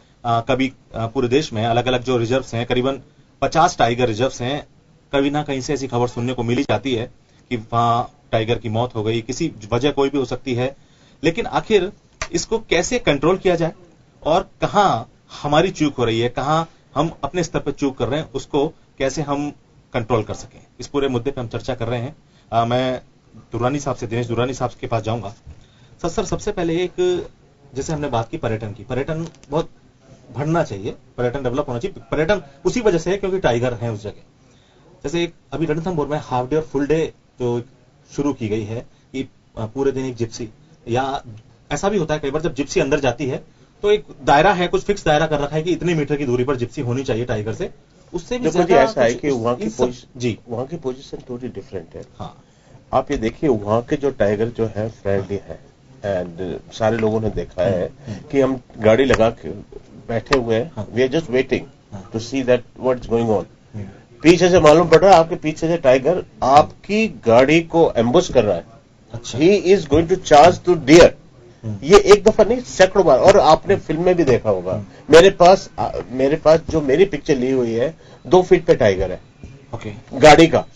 कभी पूरे देश में अलग अलग जो रिजर्व्स हैं, करीबन 50 टाइगर रिजर्व्स हैं, कभी ना कहीं से ऐसी खबर सुनने को मिली जाती है कि वहां टाइगर की मौत हो गई, किसी वजह कोई भी हो सकती है। लेकिन आखिर इसको कैसे कंट्रोल किया जाए और कहां हमारी चूक हो रही है, कहां हम अपने स्तर पर चूक कर रहे हैं, उसको कैसे हम कंट्रोल कर सकें, इस पूरे मुद्दे पर हम चर्चा कर रहे हैं। मैं दुर्रानी साहब से, दिनेश दुर्रानी साहब के पास जाऊंगा। सर सबसे पहले एक, जैसे हमने बात की पर्यटन की, पर्यटन बहुत बढ़ना चाहिए, पर्यटन डेवलप होना चाहिए। पर्यटन उसी वजह से है क्योंकि टाइगर है उस जगह। जैसे एक अभी रणथंभौर में हाफ डे और फुल डे जो शुरू की गई है कि पूरे दिन एक जिप्सी, या ऐसा भी होता है कई बार जब जिप्सी अंदर जाती है तो एक दायरा है, कुछ फिक्स दायरा कर रखा है कि इतने मीटर की दूरी पर जिप्सी होनी चाहिए टाइगर से, उससे भी ज्यादा ऐसा है कि वहाँ की पोजीशन थोड़ी डिफरेंट है। हाँ, आप ये देखिए वहाँ के जो टाइगर जो है फ्रेंडली है, एंड सारे लोगों ने देखा है कि हम गाड़ी लगा के बैठे हुए हैं, we are just waiting to see that what is going on. पीछे से मालूम पड़ रहा है आपके पीछे से टाइगर आपकी गाड़ी को एम्बुश कर रहा है। अच्छा, he is going to charge to deer. ये एक दफा नहीं, सैकड़ों बार। और आपने फिल्म में भी देखा होगा, मेरे पास जो मेरी पिक्चर ली हुई है 2 फीट पे टाइगर है। ओके,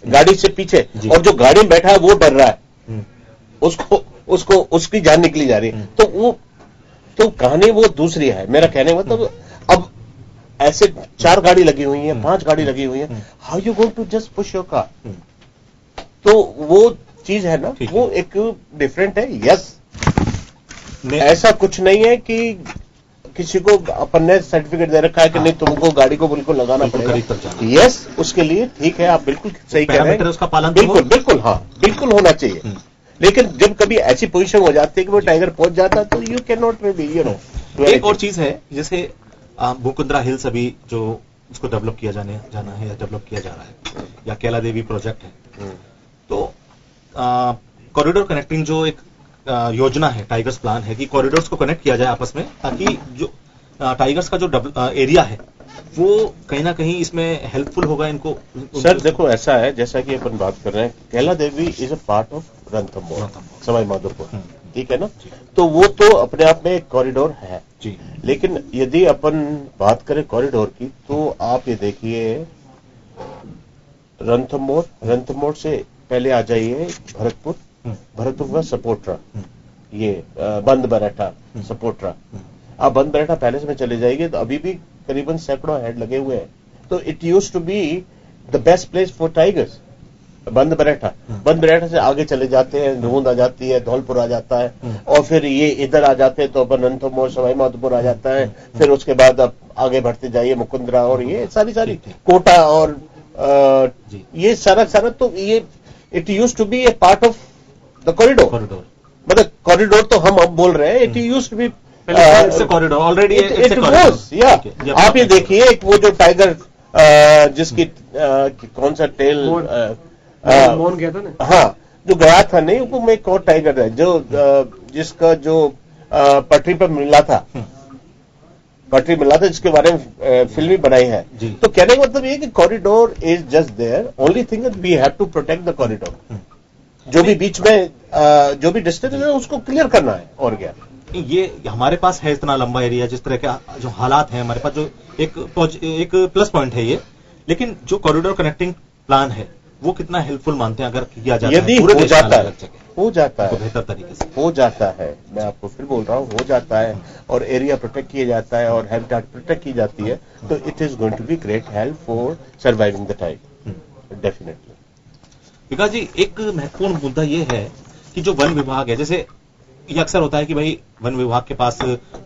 गाड़ी से पीछे, और जो गाड़ी में बैठा है वो डर रहा है, उसको उसकी जान निकली जा रही है। तो कहानी वो दूसरी है। मेरा कहने का मतलब, अब ऐसे 4 गाड़ी लगी हुई है, 5 गाड़ी लगी हुई है, how you going to just push your car? तो वो चीज है ना, वो एक डिफरेंट है। यस, ऐसा कुछ नहीं है कि किसी को अपन ने सर्टिफिकेट दे रखा है कि नहीं तुमको गाड़ी को बिल्कुल लगाना पड़ेगा। यस, उसके लिए ठीक है, आप बिल्कुल सही कह रहे हैं, उसका पालन बिल्कुल हाँ, बिल्कुल होना चाहिए। लेकिन जब कभी ऐसी पोजीशन हो जाती है कि वो टाइगर पहुंच जाता है तो you can not really, you know. एक और चीज है, जैसे मुकुंदरा हिल्स अभी जो उसको डेवलप किया जाना है या डेवलप किया जा रहा है, या कैला देवी प्रोजेक्ट है, तो कॉरिडोर कनेक्टिंग जो एक योजना है, टाइगर्स प्लान है कि कॉरिडोर्स को कनेक्ट किया जाए आपस में, ताकि जो टाइगर्स का जो एरिया है वो कहीं ना कहीं इसमें हेल्पफुल होगा इनको। सर देखो, ऐसा है जैसा कि अपन बात कर रहे हैं, Kaila Devi is a part of Ranthambore, Sawai Madhopur, ठीक है ना। तो वो तो अपने आप में एक कॉरिडोर है जी। लेकिन यदि अपन बात करें कॉरिडोर की, तो आप ये देखिए रणथंभौर से पहले आ जाइए भरतपुर का सपोट्रा, ये बंद बराठा सपोट्रा। आप बंद बराठा पैलेस में चले जाएंगे तो अभी भी करीबन सैकड़ों हेड लगे हुए हैं। तो it used to be the best place for tigers, बंद बराठा से आगे चले जाते हैं, ढूंढ आ जाती है, धौलपुर आ जाता है, और फिर ये इधर आ जाते हैं तो अपन रणथंभौर सवाई माधोपुर आ जाता है। फिर उसके बाद आप आगे बढ़ते जाइए मुकुंदरा, और ये सारी कोटा, और ये सारा तो ये it used to be a part of the corridor. मतलब कॉरिडोर तो हम अब बोल रहे हैं, it used to be corridor already, it was, या आप ये देखिए वो जो टाइगर जिसकी कौन सा टेल मोन गया था ना, हाँ जो गया था, नहीं वो एक और टाइगर है जो जिसका जो पटरी पर मिला था, जिसके बारे में फिल्म भी बनाई है। तो कहने का मतलब ये कि corridor is just there, only thing we have to protect the corridor. जो भी बीच में जो भी डिस्टेंस है उसको क्लियर करना है, और क्या। ये हमारे पास है इतना लंबा एरिया, जिस तरह का जो हालात है हमारे पास, जो एक प्लस पॉइंट है ये। लेकिन जो कॉरिडोर कनेक्टिंग प्लान है वो कितना हेल्पफुल मानते हैं अगर किया जाता यदि है, पूरे देश में हो जाता है बेहतर तरीके से हो जाता है। मैं आपको फिर बोल रहा हूँ, हो जाता है, और एरिया प्रोटेक्ट किया जाता है, और हैबिटेट प्रोटेक्ट की जाती है, तो it is going to be great help for surviving the tiger, definitely. Vikas ji, एक महत्वपूर्ण मुद्दा ये है कि जो वन विभाग है, जैसे ये अक्सर होता है कि भाई वन विभाग के पास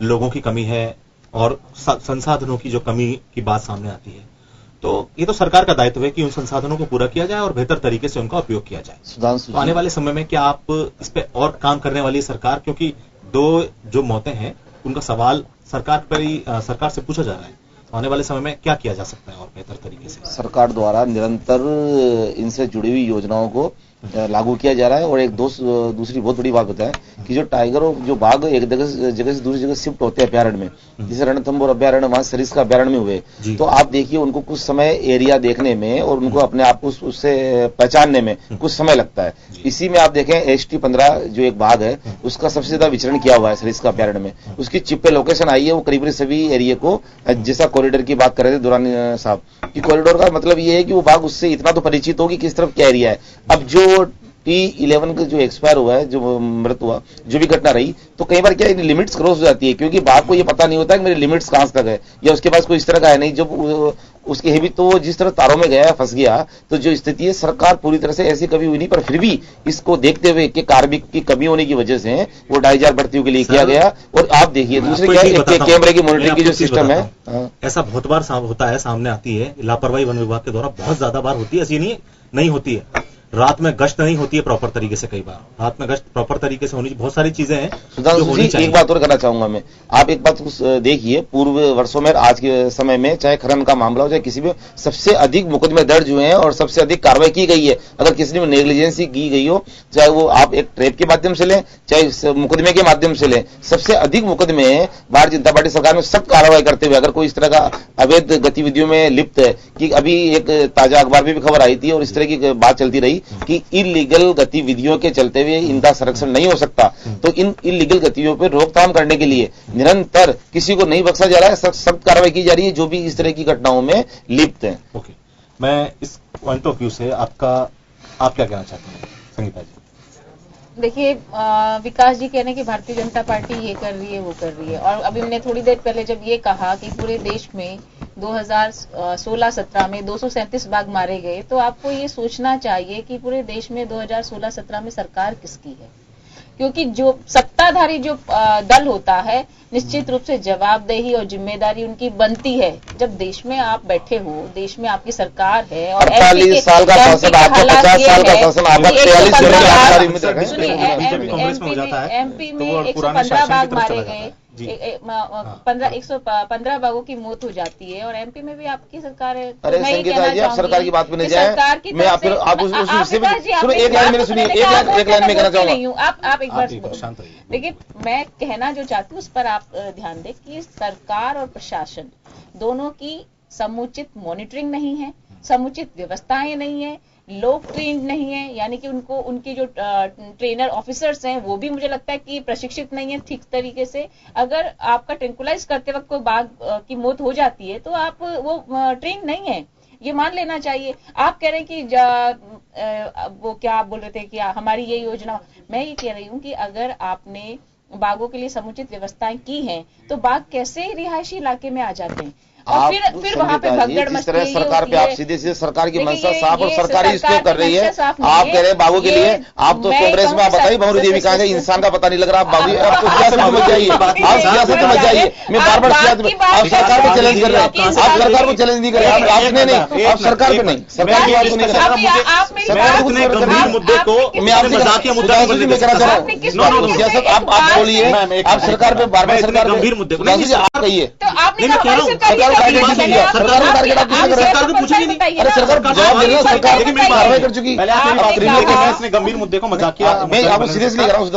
लोगों की कमी है और संसाधनों की जो कमी की बात सामने आती है, तो ये तो सरकार का दायित्व है कि उन संसाधनों को पूरा किया जाए और बेहतर तरीके से उनका उपयोग किया जाए। तो आने वाले समय में क्या आप इस पे और काम करने वाली सरकार, क्योंकि 2 जो मौतें हैं उनका सवाल सरकार से पूछा जा रहा है, तो आने वाले समय में क्या किया जा सकता है और बेहतर तरीके से? सरकार द्वारा निरंतर इनसे जुड़ी हुई योजनाओं को लागू किया जा रहा है। और एक दूसरी बहुत बड़ी बात बताएं कि जो टाइगर और जो बाघ एक जगह से दूसरी जगह शिफ्ट होते हैं अभ्यारण्य में, जैसे रणथंभौर अभ्यारण्य वहां सरिस्का अभ्यारण्य में हुए, तो आप देखिए उनको कुछ समय एरिया देखने में और उनको अपने आप को उससे पहचानने में कुछ समय लगता है। इसी में आप देखें ST-15 जो एक बाघ है उसका सबसे ज्यादा विचरण किया हुआ है सरिस्का अभ्यारण्य में, उसकी चिप पे लोकेशन आई है, वो करीब सभी एरिया को, जैसा कॉरिडोर की बात कर रहे थे दुरानी साहब कि कॉरिडोर का मतलब ये है कि वो बाघ उससे इतना तो परिचित होगी किस तरफ क्या एरिया है। अब जो T-11 का जो एक्सपायर हुआ है, जो मृत हुआ, जो भी घटना रही, तो कई बार क्या लिमिट्स क्रॉस हो जाती है, क्योंकि बाघ को ये पता नहीं होता कि मेरी लिमिट्स कहां तक है, या उसके पास कोई इस तरह का है नहीं। जब उसके हेवी तो जिस तरह तारों में गया फंस गया, तो जो स्थिति है सरकार पूरी तरह से ऐसी कभी हुई नहीं, पर फिर भी इसको देखते हुए कि कार्मिक की कमी होने की वजह से वो 2500 भर्तियों के लिए किया गया। और आप देखिए दूसरे क्या कैमरे की मॉनिटरिंग की जो सिस्टम है, ऐसा बहुत बार होता है, सामने आती है लापरवाही वन विभाग के द्वारा, बहुत ज्यादा बार होती है, ऐसी नहीं होती है। रात में गश्त नहीं होती है प्रॉपर तरीके से, कई बार रात में गश्त प्रॉपर तरीके से होनी, बहुत सारी चीजें हैं जो होनी चाहिए। एक बात और करना चाहूंगा मैं, आप एक बात देखिए, पूर्व वर्षों में आज के समय में चाहे खनन का मामला हो चाहे किसी भी, सबसे अधिक मुकदमे दर्ज हुए हैं और सबसे अधिक कार्रवाई की गई है। अगर किसी में नेग्लिजेंसी की गई हो, चाहे वो आप एक ट्रेप के माध्यम से लें चाहे मुकदमे के माध्यम से लें, सबसे अधिक मुकदमे भारतीय जनता पार्टी सरकार में सख्त कार्रवाई करते हुए, अगर कोई इस तरह का अवैध गतिविधियों में लिप्त है, कि अभी एक ताजा अखबार में भी खबर आई थी और इस तरह की बात चलती रही कि इलीगल गतिविधियों के चलते हुए इनका संरक्षण नहीं हो सकता, तो इन इलीगल गतिविधियों पर रोकथाम करने के लिए निरंतर किसी को नहीं बख्शा जा रहा है, सख्त कार्रवाई की जा रही है जो भी इस तरह की घटनाओं में लिप्त है। ओके, मैं इस पॉइंट ऑफ व्यू से आप क्या कहना चाहते हैं संगीता जी? देखिए, विकास जी कह रहे हैं कि भारतीय जनता पार्टी ये कर रही है वो कर रही है, और अभी हमने थोड़ी देर पहले जब ये कहा कि पूरे देश में 2016-17 में 237 बाघ मारे गए, तो आपको ये सोचना चाहिए कि पूरे देश में 2016-17 में सरकार किसकी है, क्योंकि जो सत्ताधारी जो दल होता है, निश्चित रूप से जवाबदेही और जिम्मेदारी उनकी बनती है। जब देश में आप बैठे हो, देश में आपकी सरकार है और 48 साल का शासन, आपका 50 साल का शासन, आपका 43 साल का सुनिए, एमपी में 115 बाघ मारे गए, 115 बाघों की मौत हो जाती है, और एमपी में भी आपकी सरकार है। अरे संगीता जी, आप सरकार की बात में नहीं जाए, मैं आप सुनो, एक लाइन मेरी सुनिए, एक लाइन में कहना चाहूंगा। आप एक बार देखिए, मैं कहना जो चाहती हूँ उस पर आप ध्यान दें कि सरकार और प्रशासन दोनों की समुचित मॉनिटरिंग नहीं है, समुचित व्यवस्थाएं नहीं है, लोग ट्रेंड नहीं है, यानी कि उनके जो ट्रेनर ऑफिसर्स हैं वो भी मुझे लगता है कि प्रशिक्षित नहीं है ठीक तरीके से। अगर आपका ट्रैंकुलाइज करते वक्त कोई बाघ की मौत हो जाती है तो आप वो ट्रेन नहीं है, ये मान लेना चाहिए। आप कह रहे हैं कि वो क्या आप बोल रहे थे कि हमारी ये योजना, मैं ये कह रही हूँ कि अगर आपने बाघों के लिए समुचित व्यवस्थाएं की हैं तो बाघ कैसे रिहायशी इलाके में आ जाते हैं, और फिर वहां पे भगदड़ मचती है। सरकार पे आप सीधे सरकार की मंशा साफ और सरकारी इसको कर रही है। आप कह रहे हैं बाबू के लिए, आप तो कांग्रेस में आप बताइए भंवरी देवी कहाँ गए, इंसान का पता नहीं लग रहा। आप बाबू आपको सियासत में मत जाइए, आप सियासत में मत जाइए। मैं बार बार सियासत में, आप सरकार को चैलेंज कर रहे हैं, आप सरकार को चैलेंज नहीं कर रहे, आपने नहीं, आप सरकार पे नहीं, सरकार की बात को नहीं कर रहे। सरकार को गंभीर मुद्दे को मैं आपसे मैं कहना चाह रहा हूँ, सियासत आप बोलिए, आप सरकार पे बार बार सरकार गंभीर मुद्दे को आप कहिए, सरकार को पूछेगी नहीं। अरे सरकार जवाब दे रही है, सरकार कार्रवाई कर चुकी। इसने गंभीर मुद्दे को मजाकिया, मैं आपको सीरियसली कह रहा हूँ,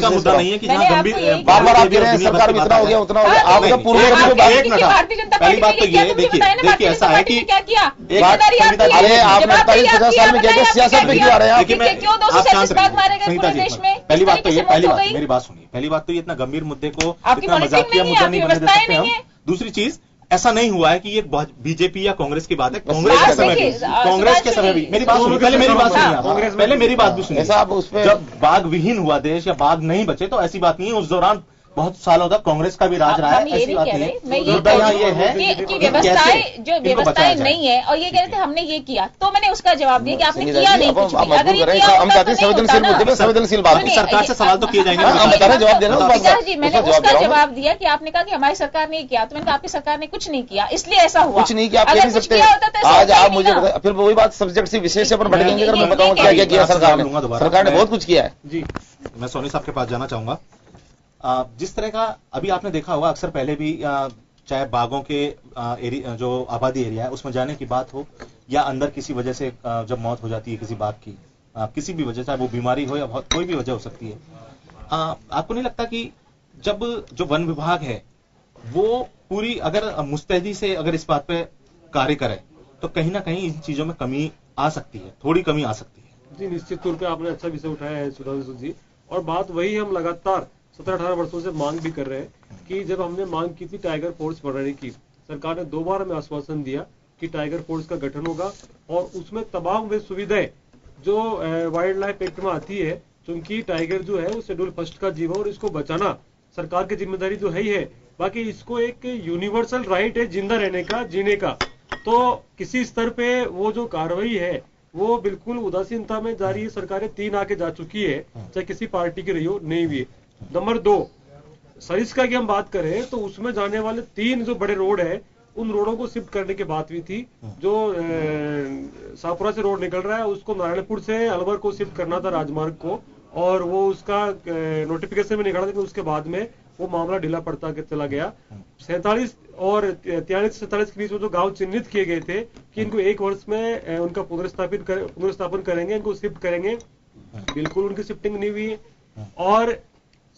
का मुद्दा नहीं है कि जहाँ गंभीर बार बार आप कह रहे हैं सरकार में इतना हो गया उतना हो गया। आपका पूर्व पहली बात तो ये देखिए ऐसा है कि अरे आपने 40-50 साल में क्या किया, सियासत में क्यों आ रहे हैं? पहली बात तो ये, मेरी बात सुनिए, पहली बात तो ये इतना गंभीर मुद्दे को इतना मजाकिया मुद्दा नहीं बनने दे सकते हम। दूसरी चीज, ऐसा नहीं हुआ है कि ये बीजेपी या कांग्रेस की बात है, कांग्रेस के समय भी मेरी बात सुनिए, पहले मेरी बात सुनिए, पहले मेरी बात भी सुनिए। जब बाघ विहीन हुआ देश या बाघ नहीं बचे तो ऐसी बात नहीं है, उस दौरान बहुत सालों तक कांग्रेस का भी राज रहा है, ऐसी बात नहीं है। मुद्दा यहाँ ये है कि व्यवस्थाएं नहीं है, और ये कह रहे थे हमने ये किया, तो मैंने उसका जवाब दिया कि आपने किया नहीं कुछ भी। अगर ये किया हम चाहते हैं संवेदनशील मुद्दे में संवेदनशील बात, सरकार से सवाल तो किए जाएंगे। जवाब दे रहे हैं जी, मैंने उसका जवाब दिया कि आपने कहा कि हमारी सरकार ने किया, तो मैंने कहा आपकी सरकार ने कुछ नहीं किया, इसलिए ऐसा हुआ। कुछ नहीं किया, आप कह नहीं सकते। आज आप मुझे फिर वही बात सब्जेक्ट से विषय से पर भटकेंगे। अगर मैं बताऊँ क्या क्या किया सरकार ने, सरकार ने बहुत कुछ किया है। जी, मैं सोनी साहब के पास जाना चाहूंगा। जिस तरह का अभी आपने देखा होगा, अक्सर पहले भी चाहे बाघों के जो आबादी एरिया है उसमें जाने की बात हो, या अंदर किसी वजह से जब मौत हो जाती है किसी बाघ की, किसी भी वजह, चाहे वो बीमारी हो या कोई भी वजह हो सकती है, आपको नहीं लगता कि जब जो वन विभाग है वो पूरी अगर मुस्तैदी से अगर इस बात पे कार्य करे तो कहीं ना कहीं इन चीजों में कमी आ सकती है, थोड़ी कमी आ सकती है? जी, निश्चित तौर पे आपने अच्छा विषय उठाया है सुधांशु जी, और बात वही हम लगातार 17-18 वर्षों से मांग भी कर रहे हैं कि जब हमने मांग की थी टाइगर फोर्स बढ़ाने की, सरकार ने 2 बार हमें आश्वासन दिया कि टाइगर फोर्स का गठन होगा और उसमें तमाम वे सुविधाएं जो वाइल्ड लाइफ एक्ट में आती है, क्योंकि टाइगर जो है वो शेड्यूल फर्स्ट का जीव है और इसको बचाना सरकार की जिम्मेदारी तो है ही है, बाकी इसको एक यूनिवर्सल राइट है जिंदा रहने का, जीने का। तो किसी स्तर पे वो जो कार्रवाई है वो बिल्कुल उदासीनता में जा रही है। सरकारें 3 आके जा चुकी है, चाहे किसी पार्टी की रही हो, नहीं भी। नंबर 2, सरिस्का की हम बात करें तो उसमें जाने वाले 3 जो बड़े रोड है उन रोडों को शिफ्ट करने की बात हुई थी। जो शाहपुरा से रोड निकल रहा है उसको नारायणपुर से अलवर को शिफ्ट करना था राजमार्ग को, और वो उसका नोटिफिकेशन में निकला, लेकिन उसके बाद में वो मामला ढीला पड़ता चला गया। 47 और 43-47 के बीच में जो गांव चिन्हित किए गए थे कि इनको 1 वर्ष में उनका पुनर्स्थापन करेंगे, इनको शिफ्ट करेंगे, बिल्कुल उनकी शिफ्टिंग नहीं हुई। और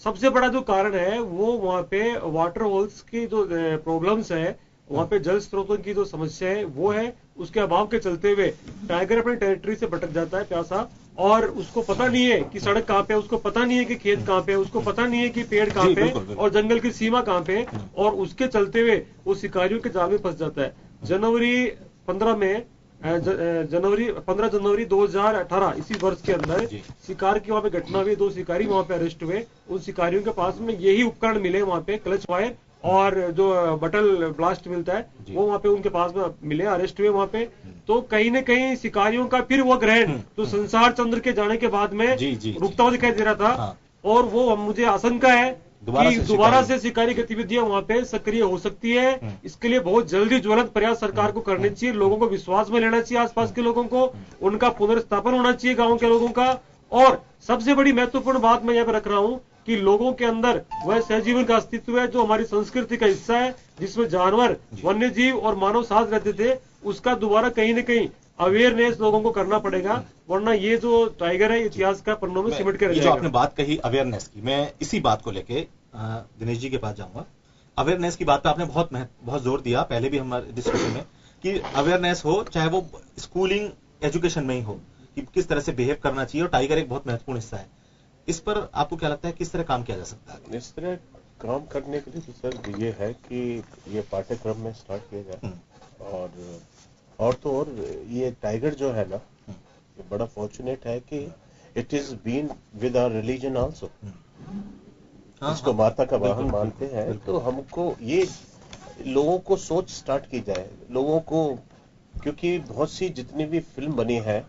सबसे बड़ा जो कारण है वो वहां पे वाटर होल्स की जो प्रॉब्लम्स है, वहां पे जल स्रोतों की जो समस्या है वो है, उसके अभाव के चलते हुए टाइगर अपनी टेरिटरी से भटक जाता है प्यासा, और उसको पता नहीं है कि सड़क कहाँ पे है, उसको पता नहीं है कि खेत कहाँ पे है, उसको पता नहीं है कि पेड़ कहाँ पे है और जंगल की सीमा कहाँ पे है, और उसके चलते हुए वो शिकारियों के जाल में फंस जाता है। जनवरी 15 जनवरी 2018 इसी वर्ष के अंदर शिकार की वहां पे घटना हुई, 2 शिकारी वहां पे अरेस्ट हुए। उन शिकारियों के पास में यही उपकरण मिले वहां पे, क्लच वायर और जो बटल ब्लास्ट मिलता है वो वहां पे उनके पास में मिले, अरेस्ट हुए वहां पे। तो कहीं न कहीं शिकारियों का फिर वो ग्रहण जो संसार चंद्र के जाने के बाद में रुकता हुआ दिखाई दे रहा था, और वो मुझे आशंका है कि दोबारा से शिकारी गतिविधियां वहां पे सक्रिय हो सकती है। इसके लिए बहुत जल्दी ज्वलंत प्रयास सरकार को करने चाहिए, लोगों को विश्वास में लेना चाहिए, आसपास के लोगों को, उनका पुनर्स्थापन होना चाहिए गाँव के लोगों का। और सबसे बड़ी महत्वपूर्ण बात मैं यहाँ पे रख रहा हूँ कि लोगों के अंदर वह सहजीवन का अस्तित्व है जो हमारी संस्कृति का हिस्सा है, जिसमें जानवर, वन्य जीव और मानव साथ रहते थे, उसका दोबारा कहीं न कहीं अवेयरनेस लोगों को करना पड़ेगा, वरना ये जो टाइगर है इतिहास का पन्नों में सिमट कर रह जाएगा। जो आपने बात कही अवेयरनेस की, मैं इसी बात को लेके दिनेश जी के पास जाऊंगा। अवेयरनेस की बात पे आपने बहुत जोर दिया पहले भी हमारे डिस्कशन में कि अवेयरनेस हो, चाहे वो स्कूलिंग एजुकेशन में ही हो, कि किस तरह से बिहेव करना चाहिए, और टाइगर एक बहुत महत्वपूर्ण हिस्सा है। इस पर आपको क्या लगता है किस तरह काम किया जा सकता है? इस तरह काम करने के लिए तो सर ये है कि ये पाठ्यक्रम में स्टार्ट किया जाए, और तो और ये टाइगर जो है ना, ये बड़ा फॉर्चुनेट है कि it is been with our religion also. इसको माता का वाहन मानते हैं, तो हमको ये लोगों को सोच स्टार्ट की जाए, लोगों को, क्योंकि बहुत सी जितनी भी फिल्म बनी है,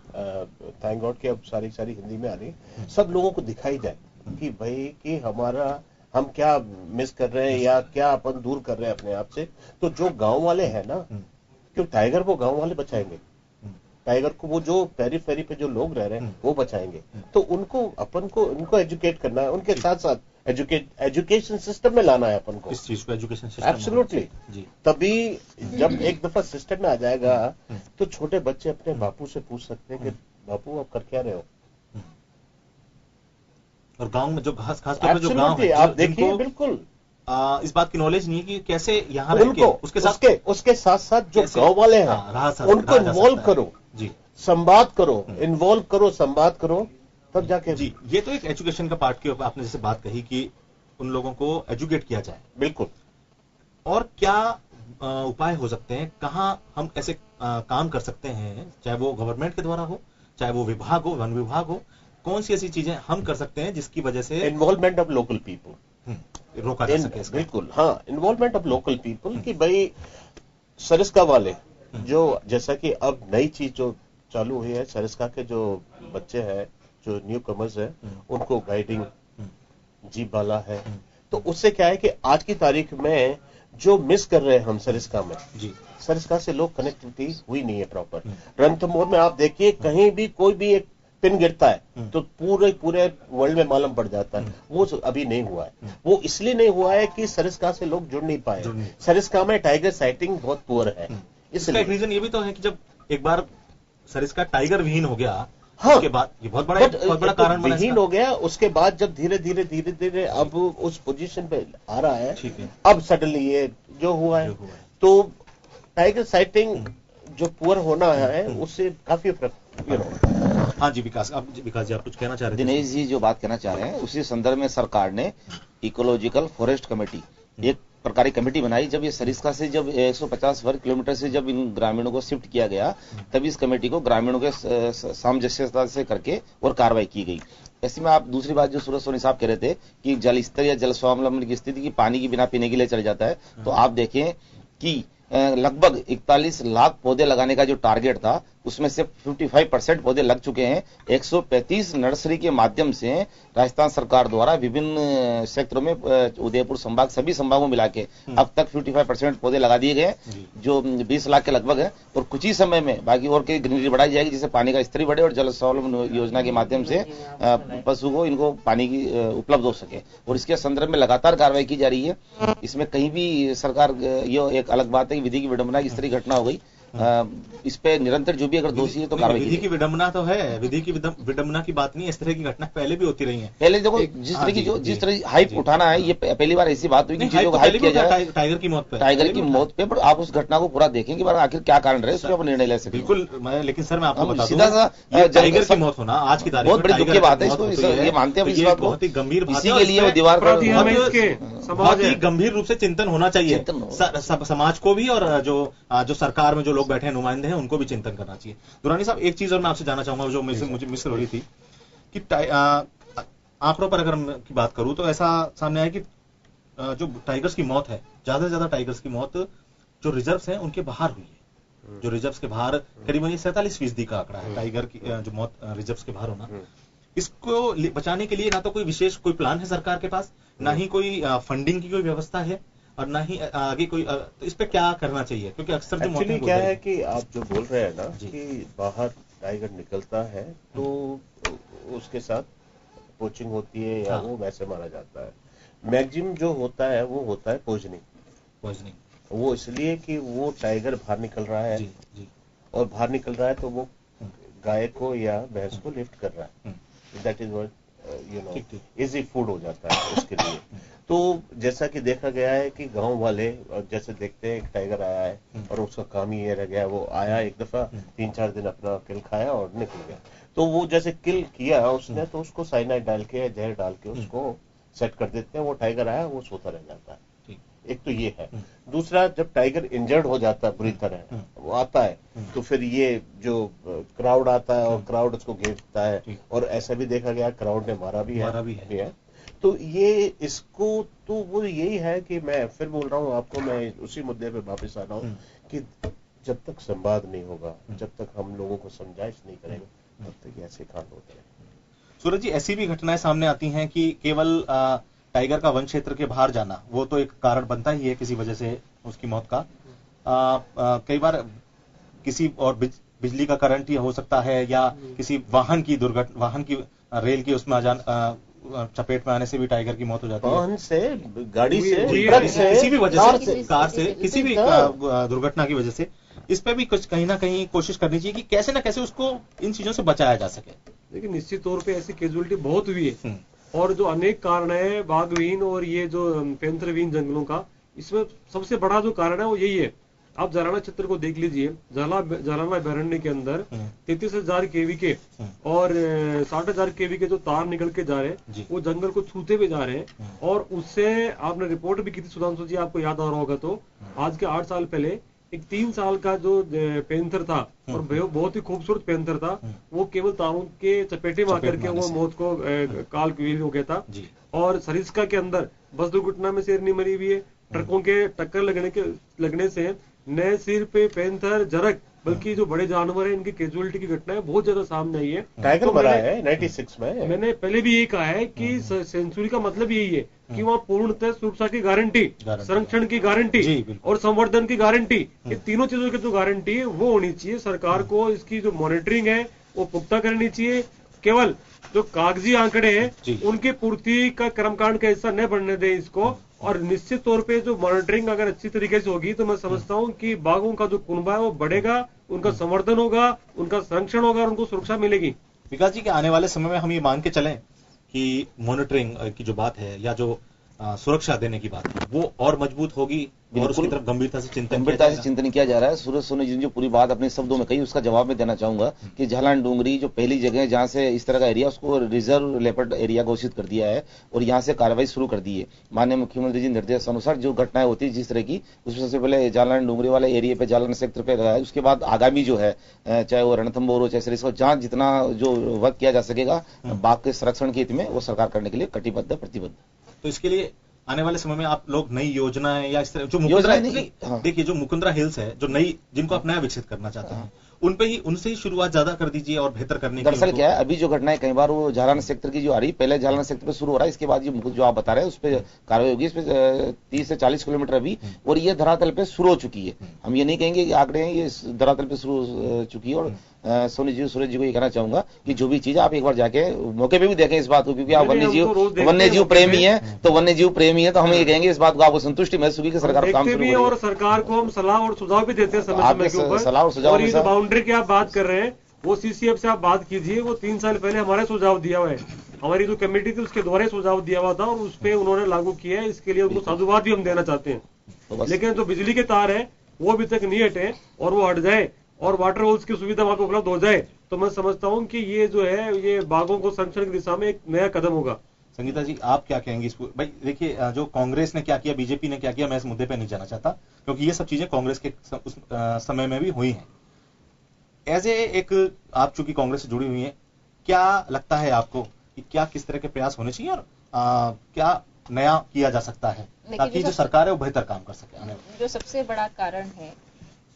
थैंक गॉड कि अब सारी हिंदी में आ रही है, सब लोगों को दिखाई जाए कि भाई कि हम क्या मिस कर रहे हैं या क्या अपन दूर कर रहे हैं अपने आप से। तो जो गांव वाले हैं ना, क्यों टाइगर वो गांव वाले बचाएंगे, टाइगर को वो जो पेरीफेरी पे जो लोग रह रहे हैं वो बचाएंगे। तो उनको एजुकेट करना है, उनके साथ साथ एजुकेशन सिस्टम में लाना है अपन को, इस चीज को एजुकेशन सिस्टम। एब्सोल्युटली। तभी जब एक दफा सिस्टम में आ जाएगा तो छोटे बच्चे अपने बापू से पूछ सकते हैं कि बापू आप कर क्या रहे हो। और गांव में जो खास तौर पर जो गांव है, आप देखिए, बिल्कुल इस बात की नॉलेज नहीं है कि कैसे यहाँ उसके साथ साथ जो गांव वाले हैं उनको इन्वॉल्व करो, संवाद करो, इन्वॉल्व करो, संवाद करो, तब जाके। जी, ये तो एक एजुकेशन का पार्ट की आपने जैसे बात कही कि उन लोगों को एजुकेट किया जाए। बिल्कुल। और क्या उपाय हो सकते हैं, कहाँ हम ऐसे काम कर सकते हैं, चाहे वो गवर्नमेंट के द्वारा हो, चाहे वो विभाग हो, वन विभाग हो, कौन सी ऐसी चीजें हम कर सकते हैं जिसकी वजह से इन्वॉल्वमेंट ऑफ लोकल पीपल रोका जा सके? बिल्कुल, हाँ, इन्वॉल्वमेंट ऑफ लोकल पीपल कि भाई सरिस्का वाले जो, जैसा कि अब नई चीज जो चालू हुई है, सरिस्का के जो बच्चे हैं, जो न्यू कमर्स है, उनको गाइडिंग जीप वाला है। तो उससे क्या है कि आज की तारीख में जो मिस कर रहे हैं हम सरिस्का में, सरिस्का से लोग कनेक्टिविटी हुई नहीं है प्रॉपर। रणथंभौर में आप देखिए, कहीं भी कोई भी एक पिन गिरता है तो पूरे वर्ल्ड में मालूम पड़ जाता है। वो अभी नहीं हुआ है। वो इसलिए नहीं हुआ है कि सरिस्का से लोग जुड़ नहीं पाए। सरिस्का में टाइगर साइटिंग बहुत पुअर है। इसका एक रीजन ये भी तो है कि जब एक बार सरिस्का टाइगर विहीन हो गया हाँ, उसके बाद ये बहुत बड़ा कारण बना विहीन इसका। हो गया। उसके बाद जब धीरे धीरे अब उस पोजीशन पे आ रहा है, ठीक है। अब सडनली ये जो हुआ है, तो टाइगर साइटिंग जो पुअर होना है उससे काफी फर्क। हाँ जी विकास जी आप कुछ कहना चाह रहे थे? दिनेश जी जो बात कहना चाह रहे हैं उसी संदर्भ में सरकार ने इकोलॉजिकल फॉरेस्ट कमेटी एक प्रकार की कमेटी बनाई। जब ये सरिस्का से जब 150 वर्ग किलोमीटर से जब इन ग्रामीणों को शिफ्ट किया गया, तब इस कमेटी को ग्रामीणों के सामंजस्यता से करके और कार्रवाई की गई। ऐसे में आप दूसरी बात जो सूरज सोनी साहब कह रहे थे कि जल स्तर या जल स्वावलंबन की स्थिति की पानी की बिना पीने के लिए चल जाता है, तो आप देखें कि लगभग 41 लाख पौधे लगाने का जो टारगेट था उसमें से 55% पौधे लग चुके हैं। 135 नर्सरी के माध्यम से राजस्थान सरकार द्वारा विभिन्न क्षेत्रों में उदयपुर संभाग सभी संभागों मिला के अब तक 55% पौधे लगा दिए गए, जो 20 लाख के लगभग है। और कुछ ही समय में बाकी और की ग्रीनरी बढ़ाई जाएगी, जिससे पानी का स्तर बढ़े और जल स्वावलंबन योजना के माध्यम से पशु को इनको पानी की उपलब्ध हो सके। और इसके संदर्भ में लगातार कार्रवाई की जा रही है। इसमें कहीं भी सरकार, ये एक अलग बात है कि विधि की विडंबना की इस तरह की घटना हो गई, इस पे निरंतर जो भी अगर दोषी है तो कार्रवाई। विधि की विडंबना तो है, विधि की विडंबना की बात नहीं, इस तरह की घटना पहले भी होती रही है। पहले देखो जिस तरह हाइप उठाना है, ये पहली बार ऐसी बात हुई कि चीजों को हाइप किया जाए टाइगर की मौत पे, पर आप उस घटना को पूरा देखेंगे कि आखिर क्या कारण रहे, उसके ऊपर निर्णय ले सके। बिल्कुल, लेकिन सर मैं आपको बता दूं, सीधा सा टाइगर की मौत होना आज की तारीख में बहुत बड़ी दुख की बात है। इसको ये मानते हैं, इस बात को बहुत ही गंभीर बात है। इसी के लिए वो दीवार पर बहुत ही गंभीर रूप से चिंतन होना चाहिए समाज को भी, और जो सरकार में जो लोग बैठे हैं नुमाइंदे हैं उनको भी चिंतन करना चाहिए। दुरानी साहब एक चीज और मैं आपसे जानना चाहूंगा जो मुझे मिस हो रही थी कि आंकड़ों पर अगर की बात करूं तो ऐसा सामने आया कि जो टाइगर्स की मौत है, ज्यादा से ज्यादा टाइगर्स की मौत जो रिजर्व्स हैं उनके बाहर हुई है। जो रिजर्व्स के बाहर करीबन 47% का आंकड़ा है टाइगर की जो मौत रिजर्व्स के बाहर होना। इसको बचाने के लिए ना तो कोई विशेष कोई प्लान है सरकार के पास, ना ही कोई फंडिंग की कोई व्यवस्था है, और ना ही आगे कोई, तो इस पे क्या करना चाहिए? क्योंकि अक्सर जो एक्चुअली क्या है कि आप जो बोल रहे हैं ना कि बाहर टाइगर निकलता है तो उसके साथ पोचिंग होती है या वो वैसे मारा जाता है। मैक्सिमम जो होता है वो होता है पॉइजनिंग। वो इसलिए कि वो टाइगर बाहर निकल रहा है, और बाहर निकल रहा है तो वो गाय को या भैंस को लिफ्ट कर रहा है। That is what easy food हो जाता है उसके लिए। तो जैसा कि देखा गया है कि गांव वाले जैसे देखते हैं एक टाइगर आया है और उसका काम ही ये रह गया, वो आया एक दफा 3-4 दिन अपना किल खाया और निकल गया। तो वो जैसे किल किया उसने तो उसको साइनाइड डाल के या जहर डाल के उसको सेट कर देते हैं। वो टाइगर आया वो सोता रह जाता है। एक तो ये है। दूसरा, जब टाइगर इंजर्ड हो जाता है बुरी तरह, वो आता है तो फिर ये जो क्राउड आता है और क्राउड उसको घेरता है, और ऐसा भी देखा गया क्राउड ने मारा भी है। तो ये इसको तो वो यही है कि मैं फिर बोल रहा हूँ आपको, मैं उसी मुद्दे पे वापस आ रहा हूँ कि जब तक संवाद नहीं होगा, जब तक हम लोगों को समझाइश नहीं करेंगे, तब तक ऐसे कांड होते हैं। सूरज जी, ऐसी भी घटनाएं सामने आती हैं कि केवल टाइगर का वन क्षेत्र के बाहर जाना वो तो एक कारण बनता ही है किसी वजह से उसकी मौत का। कई बार किसी और बिजली का करंट ही हो सकता है, या किसी वाहन की रेल की उसमें चपेट में आने से भी टाइगर की मौत हो जाती है। वाहन से, गाड़ी से, ट्रक से, किसी भी वजह से, कार से, किसी भी दुर्घटना की वजह से। इस पे भी कुछ कहीं ना कहीं कोशिश करनी चाहिए कि कैसे ना कैसे उसको इन चीजों से बचाया जा सके। लेकिन निश्चित तौर पे ऐसी कैजुअलिटी बहुत हुई है, और जो अनेक कारण है बाघविहीन और ये जो पैंथरविहीन जंगलों का, इसमें सबसे बड़ा जो कारण है वो यही है। आप जालाना क्षेत्र को देख लीजिए, जालाना अभयारण्य के अंदर 33,000 केवी के और 60,000 केवी के जो तार निकल के जा रहे हैं, वो जंगल को छूते हुए जा रहे हैं। और उससे आपने रिपोर्ट भी की थी सुधांशु जी, आपको याद आ रहा होगा, तो आज के 8 साल पहले एक 3 साल का जो पैंथर था, और बहुत ही खूबसूरत पैंथर था, वो केवल तारों के चपेटे में आकर के वो मौत को काल विहीन हो गया था। और सरिस्का के अंदर बस दुर्घटना में शेरनी मरी हुई है। ट्रकों के टक्कर लगने से न सिर्फ पैंथर, जरक, बल्कि जो बड़े जानवर हैं इनकी कैजुअलिटी की घटनाएं बहुत ज्यादा सामने आई है। टाइगर मरा है 96 में। मैंने पहले भी यही कहा है कि सेंचुरी का मतलब यही है कि वहाँ पूर्णतः सुरक्षा की गारंटी, संरक्षण की गारंटी और संवर्धन की गारंटी, ये तीनों चीजों की जो गारंटी है वो होनी चाहिए। सरकार को इसकी जो मॉनिटरिंग है वो पुख्ता करनी चाहिए। केवल जो कागजी आंकड़े हैं उनकी पूर्ति का कर्मकांड का हिस्सा न बनने दे इसको। और निश्चित तौर पे जो मॉनिटरिंग अगर अच्छी तरीके से होगी तो मैं समझता हूँ कि बाघों का जो कुनबा है वो बढ़ेगा, उनका संवर्धन होगा, उनका संरक्षण होगा और उनको सुरक्षा मिलेगी। विकास जी के आने वाले समय में हम ये मान के चलें कि मॉनिटरिंग की जो बात है या जो सुरक्षा देने की बात है वो और मजबूत होगी और उसकी तरफ गंभीरता से चिंतन किया जा रहा है। सूरज सोनी जी ने जो पूरी बात अपने शब्दों में कही उसका जवाब मैं देना चाहूंगा कि झालान डूंगरी जो पहली जगह है जहां से इस तरह का एरिया उसको रिजर्व लेपर्ड एरिया घोषित कर दिया है और यहां से कार्रवाई शुरू कर दी है। माननीय मुख्यमंत्री जी निर्देश अनुसार जो घटनाएं होती है जिस तरह की उसमें सबसे पहले झालान डूंगरी वाले एरिया पे जालन सेक्टर पे लगाया, उसके बाद आगामी जो है चाहे वो रणथंभौर हो चाहे सरिस्का, जहां जितना जो वर्क किया जा सकेगा बाघ के संरक्षण के हित में वो सरकार करने के लिए कटिबद्ध प्रतिबद्ध। तो इसके लिए आने वाले समय में आप लोग नई योजनाएं या इस तरह जो मुकुंदरा देखिए जो मुकुंदरा हिल्स है जो नई जिनको आप नया विकसित करना चाहते हैं उनसे ही शुरुआत ज्यादा कर दीजिए और बेहतर करने की। दरअसल क्या है अभी जो घटनाएं कई बार वो झालान सेक्टर की जो आ रही पहले झालान सेक्टर पे शुरू हो रहा है, इसके बाद जो आप बता रहे हैं उस पर कार्रवाई होगी। इस पे 30 से 40 किलोमीटर अभी और ये धरातल पे शुरू हो चुकी है। हम ये नहीं कहेंगे कि आंकड़े हैं, ये धरातल पे शुरू हो चुकी है। और सोनी जी सूरज जी को ये कहना चाहूंगा कि जो भी चीज आप एक बार जाके मौके पे भी देखें इस बात को, क्योंकि आप वन्य जीव प्रेमी है तो हम ये कहेंगे इस बात को आपको संतुष्टि महसूस होगी कि सरकार काम शुरू करेगी। और सरकार को हम सलाह और सुझाव भी देते हैं समय के ऊपर। सलाह और सुझाव और ये जो बाउंड्री की आप बात कर रहे हैं वो सीसीएफ से आप बात कीजिए। वो 3 साल पहले हमारे सुझाव दिया हुआ है, हमारी जो कमेटी थी उसके द्वारा सुझाव दिया हुआ था और उस पर उन्होंने लागू किया है। इसके लिए उनको साधुवाद भी हम देना चाहते हैं। लेकिन जो बिजली के तार है वो अभी तक नहीं हटे और वो हट जाए और वाटर होल्स की सुविधा वहां पर उपलब्ध हो जाए तो मैं समझता हूं कि ये जो है ये बाघों को संरक्षण की दिशा में एक नया कदम होगा। संगीता जी आप क्या कहेंगी इसको? भाई देखिए जो कांग्रेस ने क्या किया, बीजेपी ने क्या किया, मैं इस मुद्दे पे नहीं जाना चाहता क्योंकि ये सब चीजें कांग्रेस के उस समय में भी हुई हैं। एज एक आप चूंकि कांग्रेस से जुड़ी हुई हैं, क्या लगता है आपको कि क्या किस तरह के प्रयास होने चाहिए और क्या नया किया जा सकता है ताकि जो सरकार है वो बेहतर काम कर सके? जो सबसे बड़ा कारण है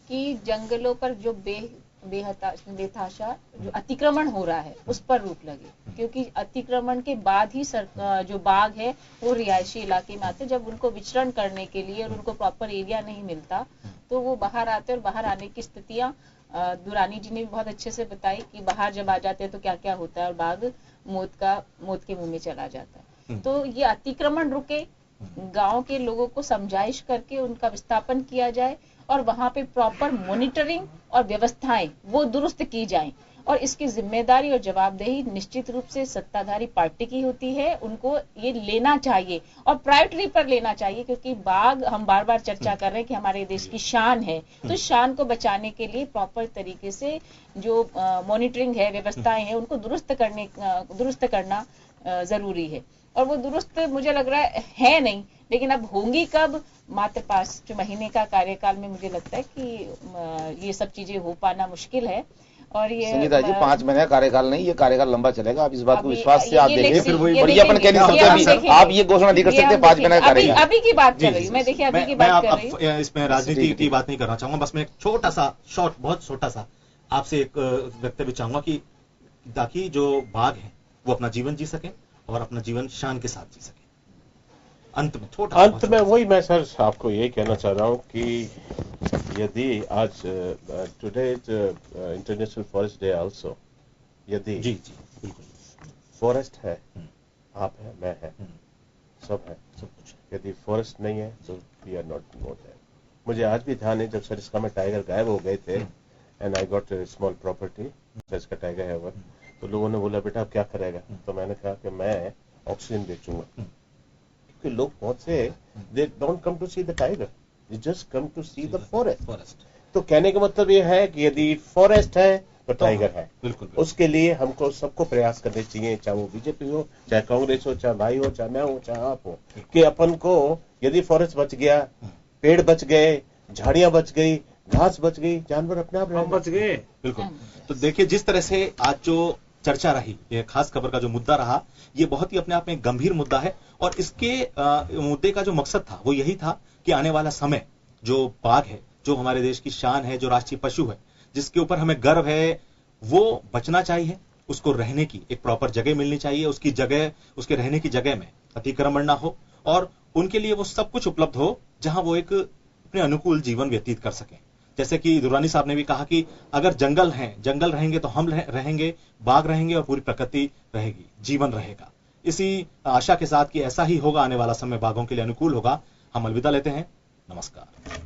कि जंगलों पर जो बेतहाशा जो अतिक्रमण हो रहा है उस पर रोक लगे, क्योंकि अतिक्रमण के बाद ही जो बाघ है वो रिहायशी इलाके में आते। जब उनको विचरण करने के लिए और उनको प्रॉपर एरिया नहीं मिलता तो वो बाहर आते और बाहर आने की स्थितियां दुरानी जी ने भी बहुत अच्छे से बताई कि बाहर जब आ जाते हैं तो क्या क्या होता है और बाघ मौत के मुंह में चला जाता है। तो ये अतिक्रमण रुके, गांव के लोगों को समझाइश करके उनका विस्थापन किया जाए और वहां पे प्रॉपर मॉनिटरिंग और व्यवस्थाएं वो दुरुस्त की जाएं। और इसकी जिम्मेदारी और जवाबदेही निश्चित रूप से सत्ताधारी पार्टी की होती है, उनको ये लेना चाहिए और प्रायोरिटी पर लेना चाहिए, क्योंकि बाघ हम बार बार चर्चा कर रहे हैं कि हमारे देश की शान है। तो शान को बचाने के लिए प्रॉपर तरीके से जो मॉनिटरिंग है, व्यवस्थाएं हैं, उनको दुरुस्त करना जरूरी है। और वो दुरुस्त मुझे लग रहा है नहीं, लेकिन अब होंगी कब? मात्र 5 महीने का कार्यकाल में मुझे लगता है कि ये सब चीजें हो पाना मुश्किल है। और ये संगीता जी 5 महीने का कार्यकाल नहीं, ये कार्यकाल लंबा चलेगा। आप इस बात को विश्वास से आप देखिए और ये अपन कह नहीं सकते, आप ये घोषणा नहीं कर सकते 5 महीने का कार्यकाल। अभी की बात कर रही हूँ मैं, देखिए अभी की बात कर रही हूँ। इसमें राजनीति की बात नहीं करना चाहूंगा, बस मैं एक छोटा सा बहुत छोटा सा आपसे एक वक्तव्य चाहूंगा कि ताकि जो बाघ है वो अपना जीवन जी सके और अपना जीवन शान के साथ जी सके। अंत में वही मैं सर आपको यही कहना चाह रहा हूं कि यदि आज today international forest day also, यदि जी बिल्कुल फॉरेस्ट है, आप है, मैं है, सब है, सब कुछ। यदि फॉरेस्ट नहीं है तो we are not more there. मुझे आज भी ध्यान है जब सरिस्का में टाइगर गायब हो गए थे and I got small property, Sariska tiger है, तो लोगों ने बोला बेटा अब क्या करेगा? तो मैंने कहा कि मैं ऑक्सीजन बेचूंगा। कि लोग बहुत से they don't come to see the tiger, they just come to see the forest. तो कहने का मतलब ये है कि यदि फॉरेस्ट है तो टाइगर है। बिल्कुल। उसके लिए हमको सबको प्रयास करने चाहिए, चाहे वो बीजेपी हो, चाहे कांग्रेस हो, चाहे भाई हो, चाहे मैं हो, चाहे आप हो, कि अपन को यदि फॉरेस्ट बच गया, पेड़ बच गए, झाड़ियां बच गई, घास बच गई, जानवर अपने आप बच गए। बिल्कुल। तो देखिए जिस तरह से आज जो चर्चा रही, ये खास खबर का जो मुद्दा रहा, ये बहुत ही अपने आप में गंभीर मुद्दा है और इसके मुद्दे का जो मकसद था वो यही था कि आने वाला समय जो बाघ है, जो हमारे देश की शान है, जो राष्ट्रीय पशु है, जिसके ऊपर हमें गर्व है, वो बचना चाहिए। उसको रहने की एक प्रॉपर जगह मिलनी चाहिए, उसकी जगह, उसके रहने की जगह में अतिक्रमण ना हो और उनके लिए वो सब कुछ उपलब्ध हो जहां वो एक अपने अनुकूल जीवन व्यतीत कर सकें। जैसे कि दुरानी साहब ने भी कहा कि अगर जंगल रहेंगे तो हम रहेंगे, बाघ रहेंगे और पूरी प्रकृति रहेगी, जीवन रहेगा। इसी आशा के साथ कि ऐसा ही होगा, आने वाला समय बाघों के लिए अनुकूल होगा, हम अलविदा लेते हैं। नमस्कार।